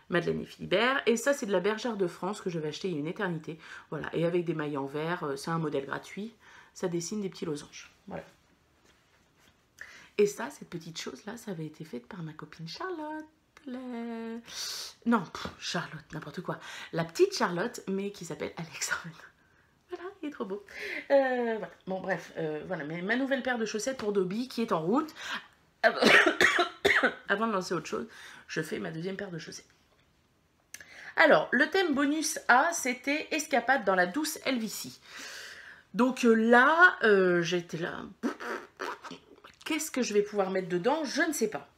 Madeleine et Philibert. Et ça, c'est de la Bergère de France que je vais acheter il y a une éternité. Voilà. Et avec des mailles en verre, c'est un modèle gratuit. Ça dessine des petits losanges. Voilà. Et ça, cette petite chose-là, ça avait été fait par ma copine Charlotte. Non, Charlotte, n'importe quoi. La petite Charlotte, mais qui s'appelle Alexandre. Voilà, il est trop beau. Voilà. Bon, bref, voilà. Mais ma nouvelle paire de chaussettes pour Dobby qui est en route. Avant de lancer autre chose, je fais ma deuxième paire de chaussettes. Alors, le thème bonus A, c'était escapade dans la douce LVC. Donc là, j'étais là. Qu'est-ce que je vais pouvoir mettre dedans? Je ne sais pas.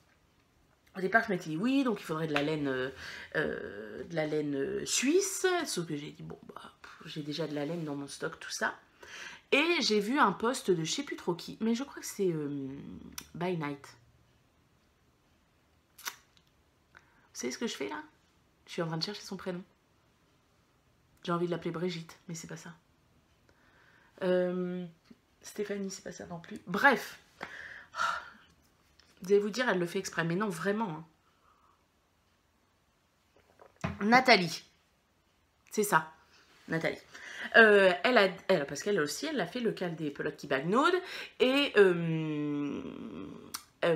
Au départ, je m'étais dit oui, donc il faudrait de la laine suisse. Sauf que j'ai dit, bon, bah, j'ai déjà de la laine dans mon stock, tout ça. Et j'ai vu un post de je sais plus trop qui, mais je crois que c'est By Night. Vous savez ce que je fais là? Je suis en train de chercher son prénom. J'ai envie de l'appeler Brigitte, mais c'est pas ça. Stéphanie, c'est pas ça non plus. Bref. Vous allez vous dire, elle le fait exprès. Mais non, vraiment. Hein. Nathalie. C'est ça. Nathalie. Parce qu'elle aussi, elle a fait le cal des pelotes qui bagnaudent. Et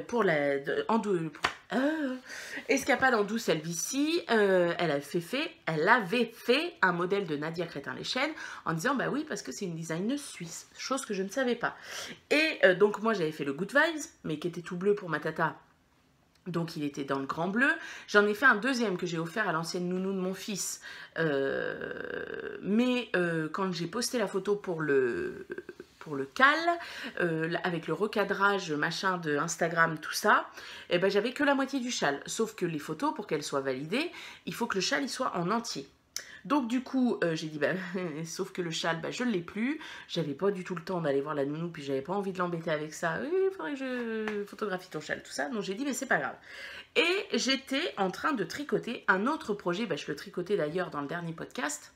pour la... escapade en douce LVC, elle avait fait un modèle de Nadia Crétin-Leschène en disant bah oui parce que c'est une designeuse suisse, chose que je ne savais pas. Et donc moi j'avais fait le Good Vibes mais qui était tout bleu pour ma tata, donc il était dans le grand bleu. J'en ai fait un deuxième que j'ai offert à l'ancienne nounou de mon fils, mais quand j'ai posté la photo pour pour le cal, avec le recadrage machin de Instagram, tout ça, et ben j'avais que la moitié du châle. Sauf que les photos, pour qu'elles soient validées, il faut que le châle il soit en entier. Donc du coup, j'ai dit, bah, sauf que le châle, bah, je ne l'ai plus. J'avais pas du tout le temps d'aller voir la nounou, puis j'avais pas envie de l'embêter avec ça. Oui, il faudrait que je photographie ton châle, tout ça. Donc j'ai dit, mais c'est pas grave. Et j'étais en train de tricoter un autre projet, bah, je le tricotais d'ailleurs dans le dernier podcast.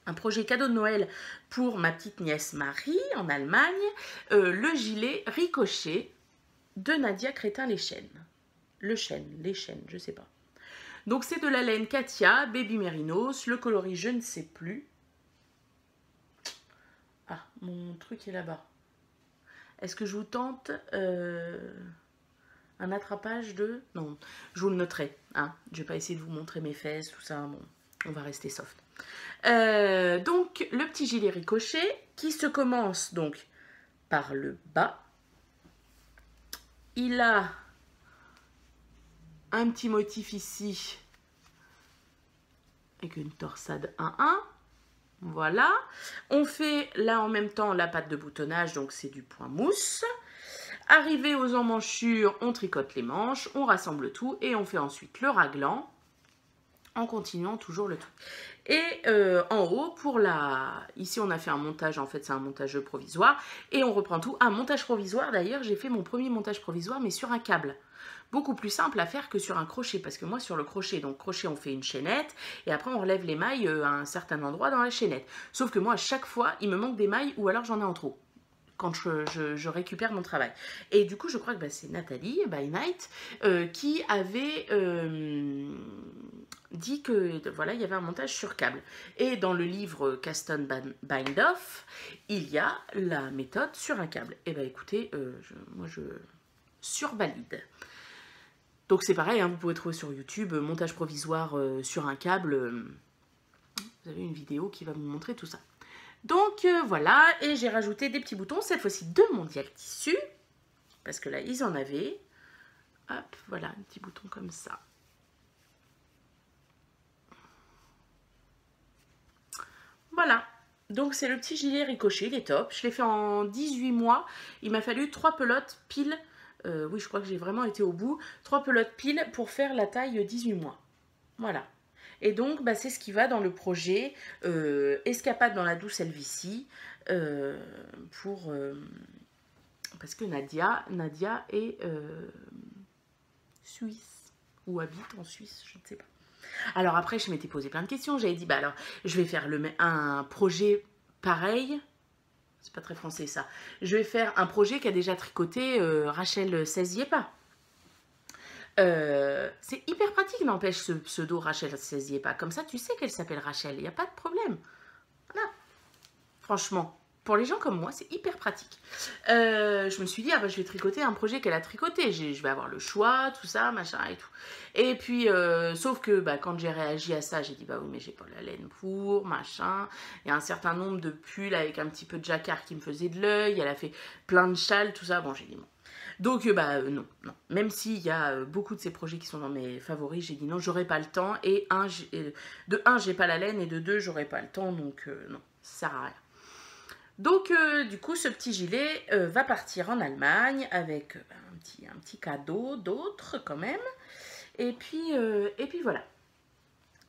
Un projet cadeau de Noël pour ma petite nièce Marie en Allemagne. Le gilet ricochet de Nadia Crétin-Leschaine. Les Chênes, je sais pas. Donc c'est de la laine Katia, Baby Mérinos, le coloris je ne sais plus. Ah, mon truc est là-bas. Est-ce que je vous tente un attrapage de... Non, je vous le noterai. Hein. Je ne vais pas essayer de vous montrer mes fesses, tout ça. Bon, on va rester soft. Donc le petit gilet ricochet qui se commence donc par le bas. Il a un petit motif ici avec une torsade 1-1. Voilà. On fait là en même temps la patte de boutonnage, donc c'est du point mousse. Arrivé aux emmanchures, on tricote les manches, on rassemble tout et on fait ensuite le raglan en continuant toujours le tout. Et en haut, pour la... Ici, on a fait un montage, en fait, c'est un montage provisoire. Et on reprend tout. Un montage provisoire, d'ailleurs, j'ai fait mon premier montage provisoire, mais sur un câble. Beaucoup plus simple à faire que sur un crochet, parce que moi, sur le crochet, donc crochet, on fait une chaînette, et après, on relève les mailles à un certain endroit dans la chaînette. Sauf que moi, à chaque fois, il me manque des mailles, ou alors j'en ai en trop quand je récupère mon travail. Et du coup, je crois que bah, c'est Nathalie, by Night, qui avait... dit que voilà, il y avait un montage sur câble. Et dans le livre Caston Bind Off, il y a la méthode sur un câble. Et bien écoutez, moi je survalide. Donc c'est pareil, hein, vous pouvez trouver sur YouTube montage provisoire sur un câble. Vous avez une vidéo qui va vous montrer tout ça. Donc voilà, et j'ai rajouté des petits boutons, cette fois-ci de Mondial Tissu, parce que là ils en avaient. Hop, voilà, un petit bouton comme ça. Voilà, donc c'est le petit gilet ricochet, il est top. Je l'ai fait en 18 mois. Il m'a fallu 3 pelotes pile. Oui, je crois que j'ai vraiment été au bout. 3 pelotes pile pour faire la taille 18 mois. Voilà. Et donc, bah, c'est ce qui va dans le projet Escapade dans la douce Helvétie. Parce que Nadia est suisse. Ou habite en Suisse, je ne sais pas. Alors après, je m'étais posé plein de questions. J'avais dit, bah alors, je vais faire un projet pareil. C'est pas très français ça. Je vais faire un projet qu'a déjà tricoté Rachel Seziepa. C'est hyper pratique, n'empêche, ce pseudo Rachel Seziepa. Comme ça, tu sais qu'elle s'appelle Rachel. Il n'y a pas de problème. Voilà. Franchement. Pour les gens comme moi, c'est hyper pratique. Je me suis dit, ah bah, je vais tricoter un projet qu'elle a tricoté. Je vais avoir le choix, tout ça, machin et tout. Et puis, sauf que bah, quand j'ai réagi à ça, j'ai dit, bah oui, mais j'ai pas la laine pour, machin. Il y a un certain nombre de pulls avec un petit peu de jacquard qui me faisait de l'œil. Elle a fait plein de châles, tout ça. Bon, j'ai dit, bon. Donc, non. Même s'il y a beaucoup de ces projets qui sont dans mes favoris, j'ai dit non, j'aurai pas le temps. Et de un, j'ai pas la laine. Et de deux, j'aurai pas le temps. Donc, non, ça sert à rien. Donc, du coup, ce petit gilet va partir en Allemagne avec un petit cadeau d'autres quand même. Et puis voilà.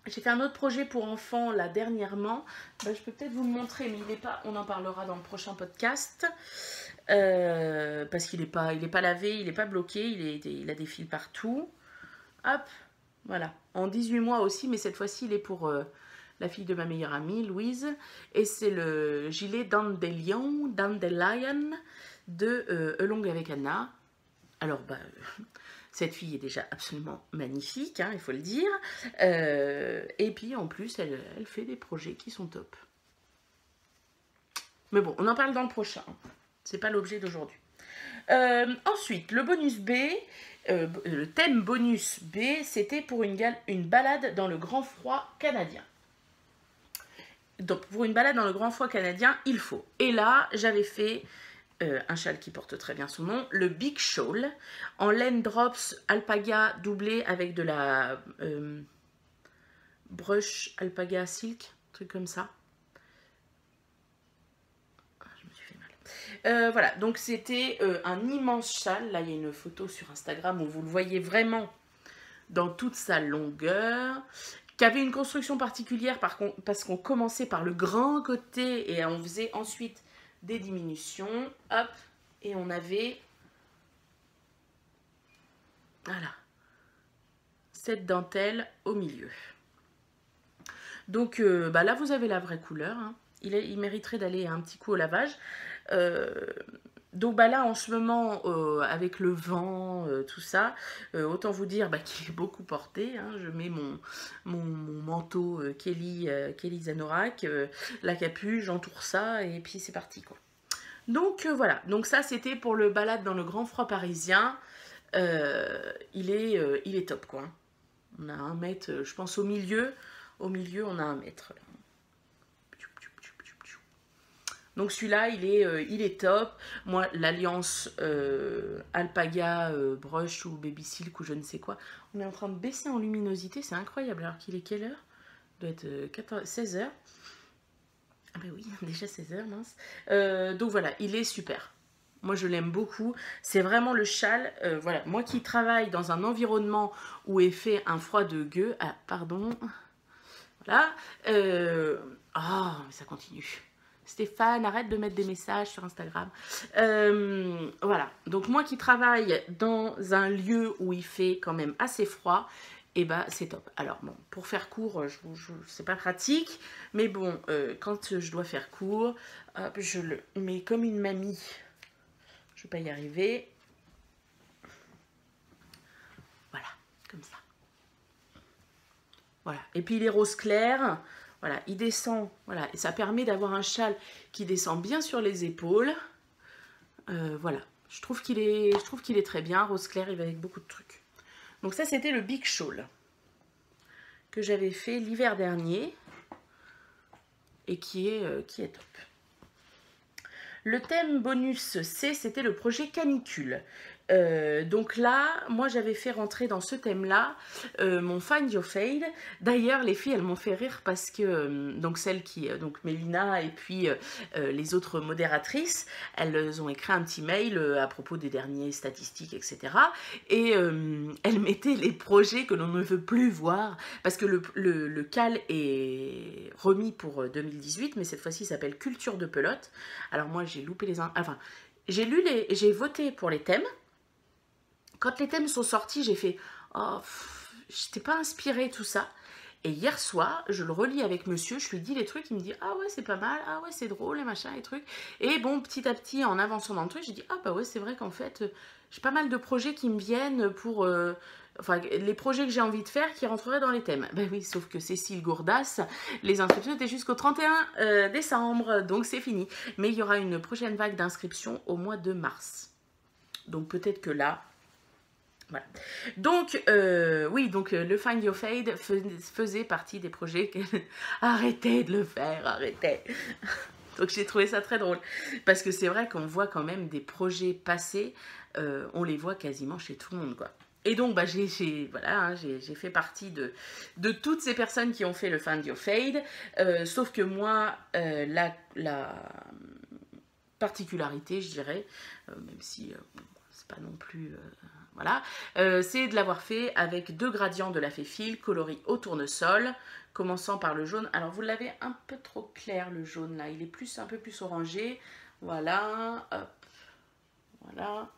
J'ai fait un autre projet pour enfants là dernièrement. Ben, je peux peut-être vous le montrer, mais il est pas. On en parlera dans le prochain podcast. Parce qu'il n'est pas lavé, il n'est pas bloqué, il a des fils partout. Hop, voilà. En 18 mois aussi, mais cette fois-ci, il est pour... la fille de ma meilleure amie, Louise, et c'est le gilet Dandelion de Along avec Anna. Alors, bah, cette fille est déjà absolument magnifique, hein, il faut le dire. Et puis, en plus, elle fait des projets qui sont top. Mais bon, on en parle dans le prochain. C'est pas l'objet d'aujourd'hui. Ensuite, le bonus B, le thème bonus B, c'était pour une balade dans le grand froid canadien. Donc, pour une balade dans le grand froid canadien, il faut. Et là, j'avais fait un châle qui porte très bien son nom, le Big Shawl, en laine drops alpaga doublé avec de la brush alpaga silk, un truc comme ça. Ah, je me suis fait mal. Voilà, donc c'était un immense châle. Là, il y a une photo sur Instagram où vous le voyez vraiment dans toute sa longueur, qui avait une construction particulière parce qu'on commençait par le grand côté et on faisait ensuite des diminutions, hop, et on avait, voilà, cette dentelle au milieu. Donc là, vous avez la vraie couleur, hein. Il mériterait d'aller un petit coup au lavage. Donc là, en ce moment, avec le vent, tout ça, autant vous dire qu'il est beaucoup porté, hein. Je mets mon manteau Kelly Zanorak, la capuche, j'entoure ça, et puis c'est parti, quoi. Donc voilà, donc ça c'était pour le balade dans le grand froid parisien. Il est top, quoi. On a 1 mètre, je pense au milieu on a 1 mètre. Donc celui-là, il est top. Moi, l'alliance Alpaga, Brush ou Baby Silk ou je ne sais quoi, on est en train de baisser en luminosité, c'est incroyable. Alors qu'il est quelle heure? Il doit être 16 h. Ah ben oui, déjà 16 h, mince. Donc voilà, il est super. Moi, je l'aime beaucoup. C'est vraiment le châle. Voilà, moi qui travaille dans un environnement où est fait un froid de gueux. Ah, pardon. Voilà. Oh, mais ça continue. Stéphane, arrête de mettre des messages sur Instagram. Voilà. Donc, moi qui travaille dans un lieu où il fait quand même assez froid, et bah c'est top. Alors bon, pour faire court, c'est pas pratique, mais bon, quand je dois faire court, hop, je le mets comme une mamie. Je vais pas y arriver. Voilà, comme ça. Voilà. Et puis il est rose clair. Voilà, il descend. Voilà, et ça permet d'avoir un châle qui descend bien sur les épaules. Voilà. Je trouve qu'il est très bien. Rose clair, il va avec beaucoup de trucs. Donc ça, c'était le Big Shawl que j'avais fait l'hiver dernier et qui est top. Le thème bonus C, c'était le projet canicule. Donc là, moi j'avais fait rentrer dans ce thème-là mon Find Your Fade. D'ailleurs, les filles, elles m'ont fait rire parce que, donc celles qui, donc Mélina et puis les autres modératrices, elles ont écrit un petit mail à propos des dernières statistiques, etc. Et elles mettaient les projets que l'on ne veut plus voir parce que le cal est remis pour 2018, mais cette fois-ci il s'appelle Culture de pelote. Alors moi j'ai loupé les... Enfin, j'ai voté pour les thèmes. Quand les thèmes sont sortis, j'ai fait oh, j'étais pas inspirée, tout ça. Et hier soir, je le relis avec monsieur, je lui dis les trucs, il me dit ah ouais, c'est pas mal, ah ouais, c'est drôle, les machins, les trucs. Et bon, petit à petit, en avançant dans le truc, j'ai dit ah bah ouais, c'est vrai qu'en fait, j'ai pas mal de projets qui me viennent pour. Enfin, les projets que j'ai envie de faire qui rentreraient dans les thèmes. Ben oui, sauf que Cécile Gourdas, les inscriptions étaient jusqu'au 31 décembre, donc c'est fini. Mais il y aura une prochaine vague d'inscriptions au mois de mars. Donc peut-être que là. Voilà. Donc, oui, donc le Find Your Fade faisait partie des projets que... Arrêtez de le faire, arrêtez. Donc j'ai trouvé ça très drôle. Parce que c'est vrai qu'on voit quand même des projets passés, on les voit quasiment chez tout le monde, quoi. Et donc, bah, j'ai fait partie de toutes ces personnes qui ont fait le Find Your Fade. Sauf que moi, la particularité, je dirais, même si c'est pas non plus... voilà, c'est de l'avoir fait avec 2 gradients de la Fée-Fil coloris au tournesol, commençant par le jaune. Alors vous l'avez un peu trop clair le jaune là, il est un peu plus orangé. Voilà, hop, voilà,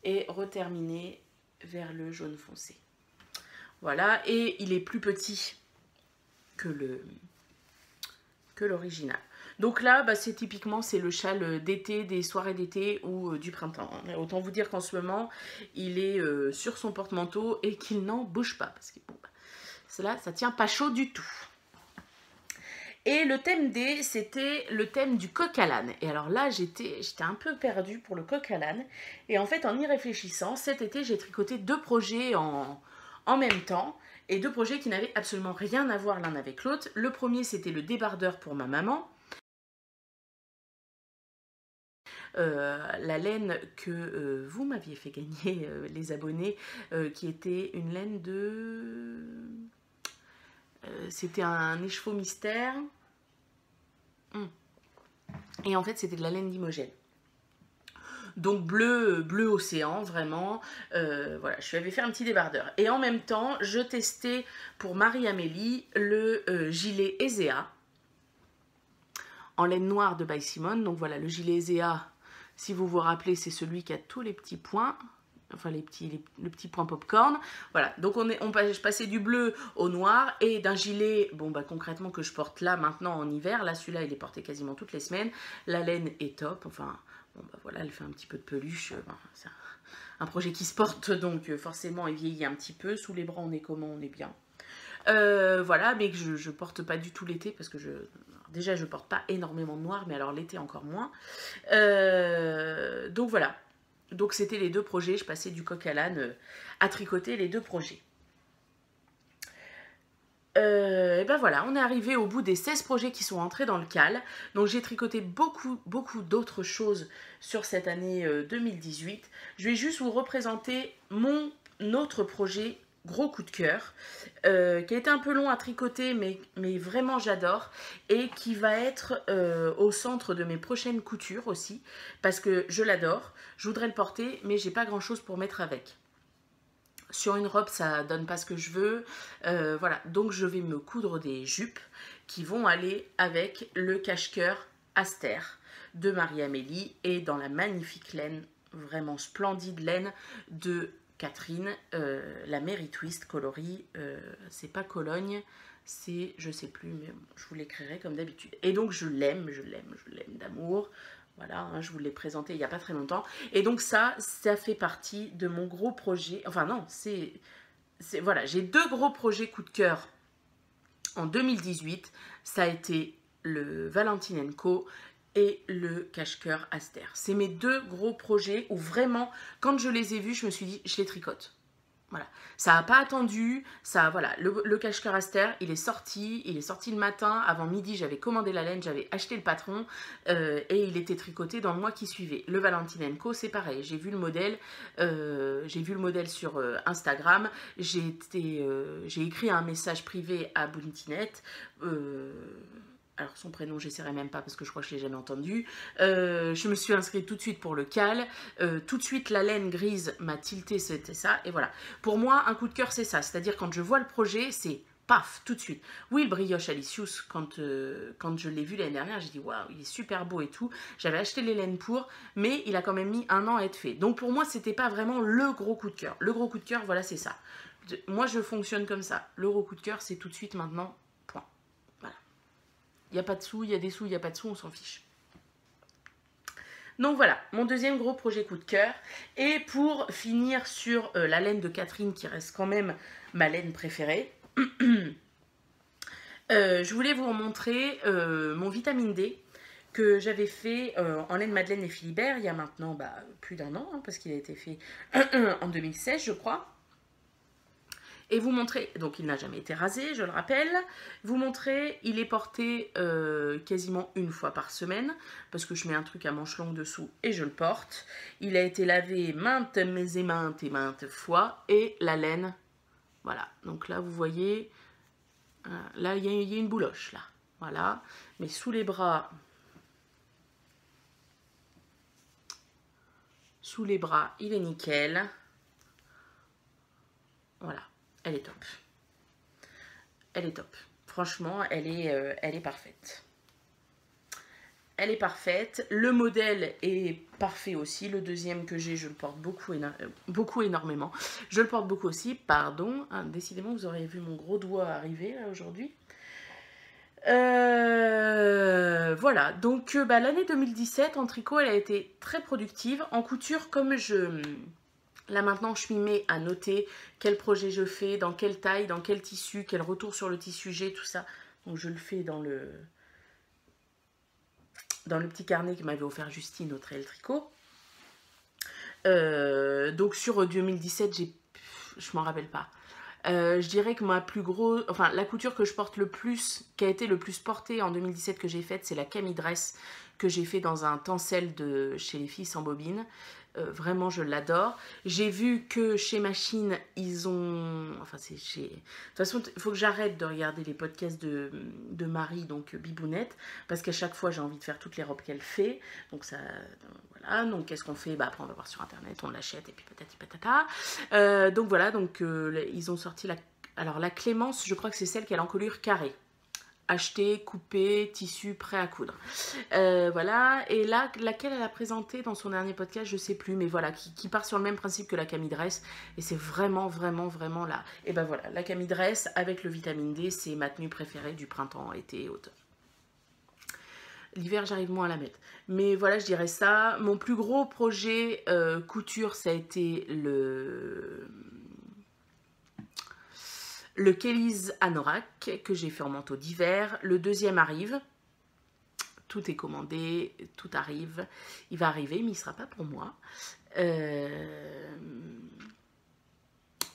et reterminé vers le jaune foncé. Voilà, et il est plus petit que l'original. Donc là, bah, c'est typiquement, c'est le châle d'été, des soirées d'été ou du printemps. Autant vous dire qu'en ce moment, il est sur son porte-manteau et qu'il n'en bouge pas. Parce que bon, bah, cela, ça tient pas chaud du tout. Et le thème D, c'était le thème du coq à l'âne. Et alors là, j'étais un peu perdue pour le coq à l'âne. Et en fait, en y réfléchissant, cet été, j'ai tricoté 2 projets en même temps. Et 2 projets qui n'avaient absolument rien à voir l'un avec l'autre. Le premier, c'était le débardeur pour ma maman. La laine que vous m'aviez fait gagner, les abonnés, qui était une laine de... c'était un écheveau mystère. Et en fait, c'était de la laine d'Imogène. donc bleu océan, vraiment. Voilà, je lui avais fait un petit débardeur. Et en même temps, je testais pour Marie-Amélie le gilet Ezea en laine noire de By Simone. Donc voilà, le gilet Ezea, si vous vous rappelez, c'est celui qui a tous les petits points. Enfin, le petit point popcorn. Voilà, donc je passais du bleu au noir et d'un gilet, bon bah concrètement que je porte là maintenant en hiver. Là, celui-là, il est porté quasiment toutes les semaines. La laine est top. Enfin, bon bah voilà, elle fait un petit peu de peluche. Ben, c'est un projet qui se porte, donc forcément, il vieillit un petit peu. Sous les bras, on est comment? On est bien. Voilà, mais que je porte pas du tout l'été parce que déjà, je porte pas énormément de noir, mais alors l'été encore moins. Donc voilà. Donc c'était les deux projets, je passais du coq à l'âne à tricoter les deux projets. Et ben voilà, on est arrivé au bout des 16 projets qui sont entrés dans le cal. Donc j'ai tricoté beaucoup d'autres choses sur cette année 2018. Je vais juste vous représenter mon autre projet gros coup de cœur, qui a été un peu long à tricoter, mais vraiment j'adore, et qui va être au centre de mes prochaines coutures aussi, parce que je l'adore, je voudrais le porter, mais j'ai pas grand chose pour mettre avec. Sur une robe, ça donne pas ce que je veux, voilà, donc je vais me coudre des jupes qui vont aller avec le cache-cœur Aster de Marie-Amélie, et dans la magnifique laine, vraiment splendide laine de Catherine, la Mary Twist coloris, c'est pas Cologne, c'est, je sais plus, mais je vous l'écrirai comme d'habitude. Et donc je l'aime d'amour, voilà, hein, je vous l'ai présenté il n'y a pas très longtemps. Et donc ça fait partie de mon gros projet, enfin non, voilà, j'ai deux gros projets coup de cœur en 2018, ça a été le Valentine & Co et le cache-cœur Aster. C'est mes deux gros projets où vraiment, quand je les ai vus, je me suis dit, je les tricote. Voilà, ça n'a pas attendu, ça, voilà, le cache-cœur Aster, il est sorti le matin, avant midi, j'avais commandé la laine, j'avais acheté le patron, et il était tricoté dans le mois qui suivait. Le Valentine & Co, c'est pareil, j'ai vu le modèle sur Instagram, j'ai écrit un message privé à Bountinette, alors son prénom j'essaierai même pas parce que je crois que je l'ai jamais entendu. Je me suis inscrite tout de suite pour le cal. Tout de suite la laine grise m'a tilté, c'était ça. Et voilà. Pour moi un coup de cœur c'est ça. C'est-à-dire quand je vois le projet c'est paf tout de suite. Oui le brioche Alicius quand je l'ai vu l'année dernière j'ai dit waouh il est super beau et tout. J'avais acheté les laines pour mais il a quand même mis 1 an à être fait. Donc pour moi c'était pas vraiment le gros coup de cœur. Le gros coup de cœur voilà c'est ça. Moi je fonctionne comme ça. Le gros coup de cœur c'est tout de suite maintenant. Il n'y a pas de sous, il y a des sous, il n'y a pas de sous, on s'en fiche. Donc voilà, mon deuxième gros projet coup de cœur. Et pour finir sur la laine de Catherine, qui reste quand même ma laine préférée, je voulais vous montrer mon vitamine D que j'avais fait en laine Madeleine et Philibert il y a maintenant plus d'1 an, hein, parce qu'il a été fait en 2016, je crois. Et vous montrer, donc il n'a jamais été rasé, je le rappelle, vous montrer, il est porté quasiment 1 fois par semaine, parce que je mets un truc à manches longues dessous et je le porte. Il a été lavé maintes et maintes fois, et la laine, voilà. Donc là, vous voyez, là, il y a une bouloche, là, voilà. Mais sous les bras, il est nickel. Voilà. Elle est top. Elle est top. Franchement, elle est parfaite. Elle est parfaite. Le modèle est parfait aussi. Le deuxième que j'ai, je le porte énormément. Je le porte beaucoup aussi. Pardon. Ah, décidément, vous aurez vu mon gros doigt arriver là aujourd'hui. Voilà. Donc, l'année 2017 en tricot, elle a été très productive. En couture, comme là maintenant, je m'y mets à noter quel projet je fais, dans quelle taille, dans quel tissu, quel retour sur le tissu j'ai, tout ça. Donc je le fais dans le petit carnet que m'avait offert Justine au Trail Tricot. Donc sur 2017, je m'en rappelle pas. Je dirais que la couture que je porte le plus, qui a été le plus portée en 2017 que j'ai faite, c'est la Camille Dress que j'ai fait dans un tencel de chez les filles sans bobine. Vraiment, je l'adore. J'ai vu que chez Machine, ils ont... Enfin, c'est chez... De toute façon, il faut que j'arrête de regarder les podcasts de Marie, donc Bibounette, parce qu'à chaque fois, j'ai envie de faire toutes les robes qu'elle fait. Donc, ça... Voilà. Donc, qu'est-ce qu'on fait? Bah, après, on va voir sur Internet, on l'achète, et puis patati patata. Donc, voilà. Donc, ils ont sorti la... Alors, la Clémence, je crois que c'est celle qui a l'encolure carrée. Acheter, couper, tissu, prêt à coudre. Voilà, et là, laquelle elle a présenté dans son dernier podcast, je sais plus, mais voilà, qui part sur le même principe que la Camille Dress, et c'est vraiment, vraiment, vraiment là. Et ben voilà, la Camille Dress avec le vitamine D, c'est ma tenue préférée du printemps, été, automne. L'hiver, j'arrive moins à la mettre. Mais voilà, je dirais ça. Mon plus gros projet couture, ça a été le Kelly's Anorak que j'ai fait en manteau d'hiver. Le deuxième arrive. Tout est commandé, tout arrive. Il va arriver, mais il ne sera pas pour moi.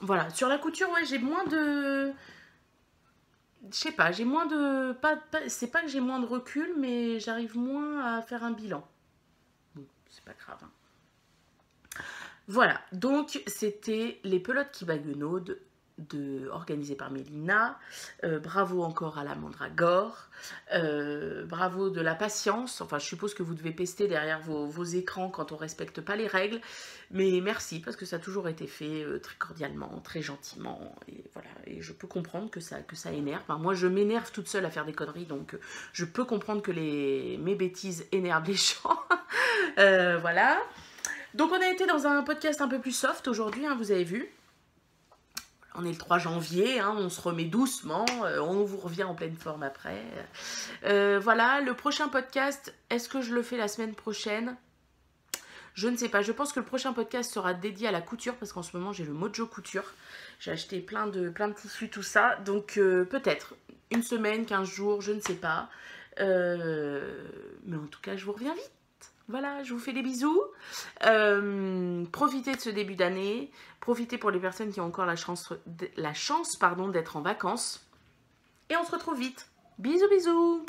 Voilà, sur la couture, ouais, j'ai moins de... Je sais pas, j'ai moins de... C'est pas que j'ai moins de recul, mais j'arrive moins à faire un bilan. Bon, c'est pas grave. Hein. Voilà, donc c'était les pelotes qui baguenaudent organisé par Mélina. Bravo encore à la Mandragore. Bravo de la patience. Enfin, je suppose que vous devez pester derrière vos écrans quand on respecte pas les règles. Mais merci, parce que ça a toujours été fait très cordialement, très gentiment. Et voilà, et je peux comprendre que ça énerve. Enfin, moi, je m'énerve toute seule à faire des conneries, donc je peux comprendre que mes bêtises énervent les gens. Voilà. Donc, on a été dans un podcast un peu plus soft aujourd'hui, hein, vous avez vu. On est le 3 janvier, hein, on se remet doucement, on vous revient en pleine forme après. Voilà, le prochain podcast, est-ce que je le fais la semaine prochaine? Je ne sais pas, je pense que le prochain podcast sera dédié à la couture, parce qu'en ce moment j'ai le Mojo Couture. J'ai acheté plein de tissus, tout ça, donc peut-être une semaine, 15 jours, je ne sais pas. Mais en tout cas, je vous reviens vite. Voilà, je vous fais des bisous. Profitez de ce début d'année. Profitez pour les personnes qui ont encore la chance d'être en vacances. Et on se retrouve vite. Bisous, bisous.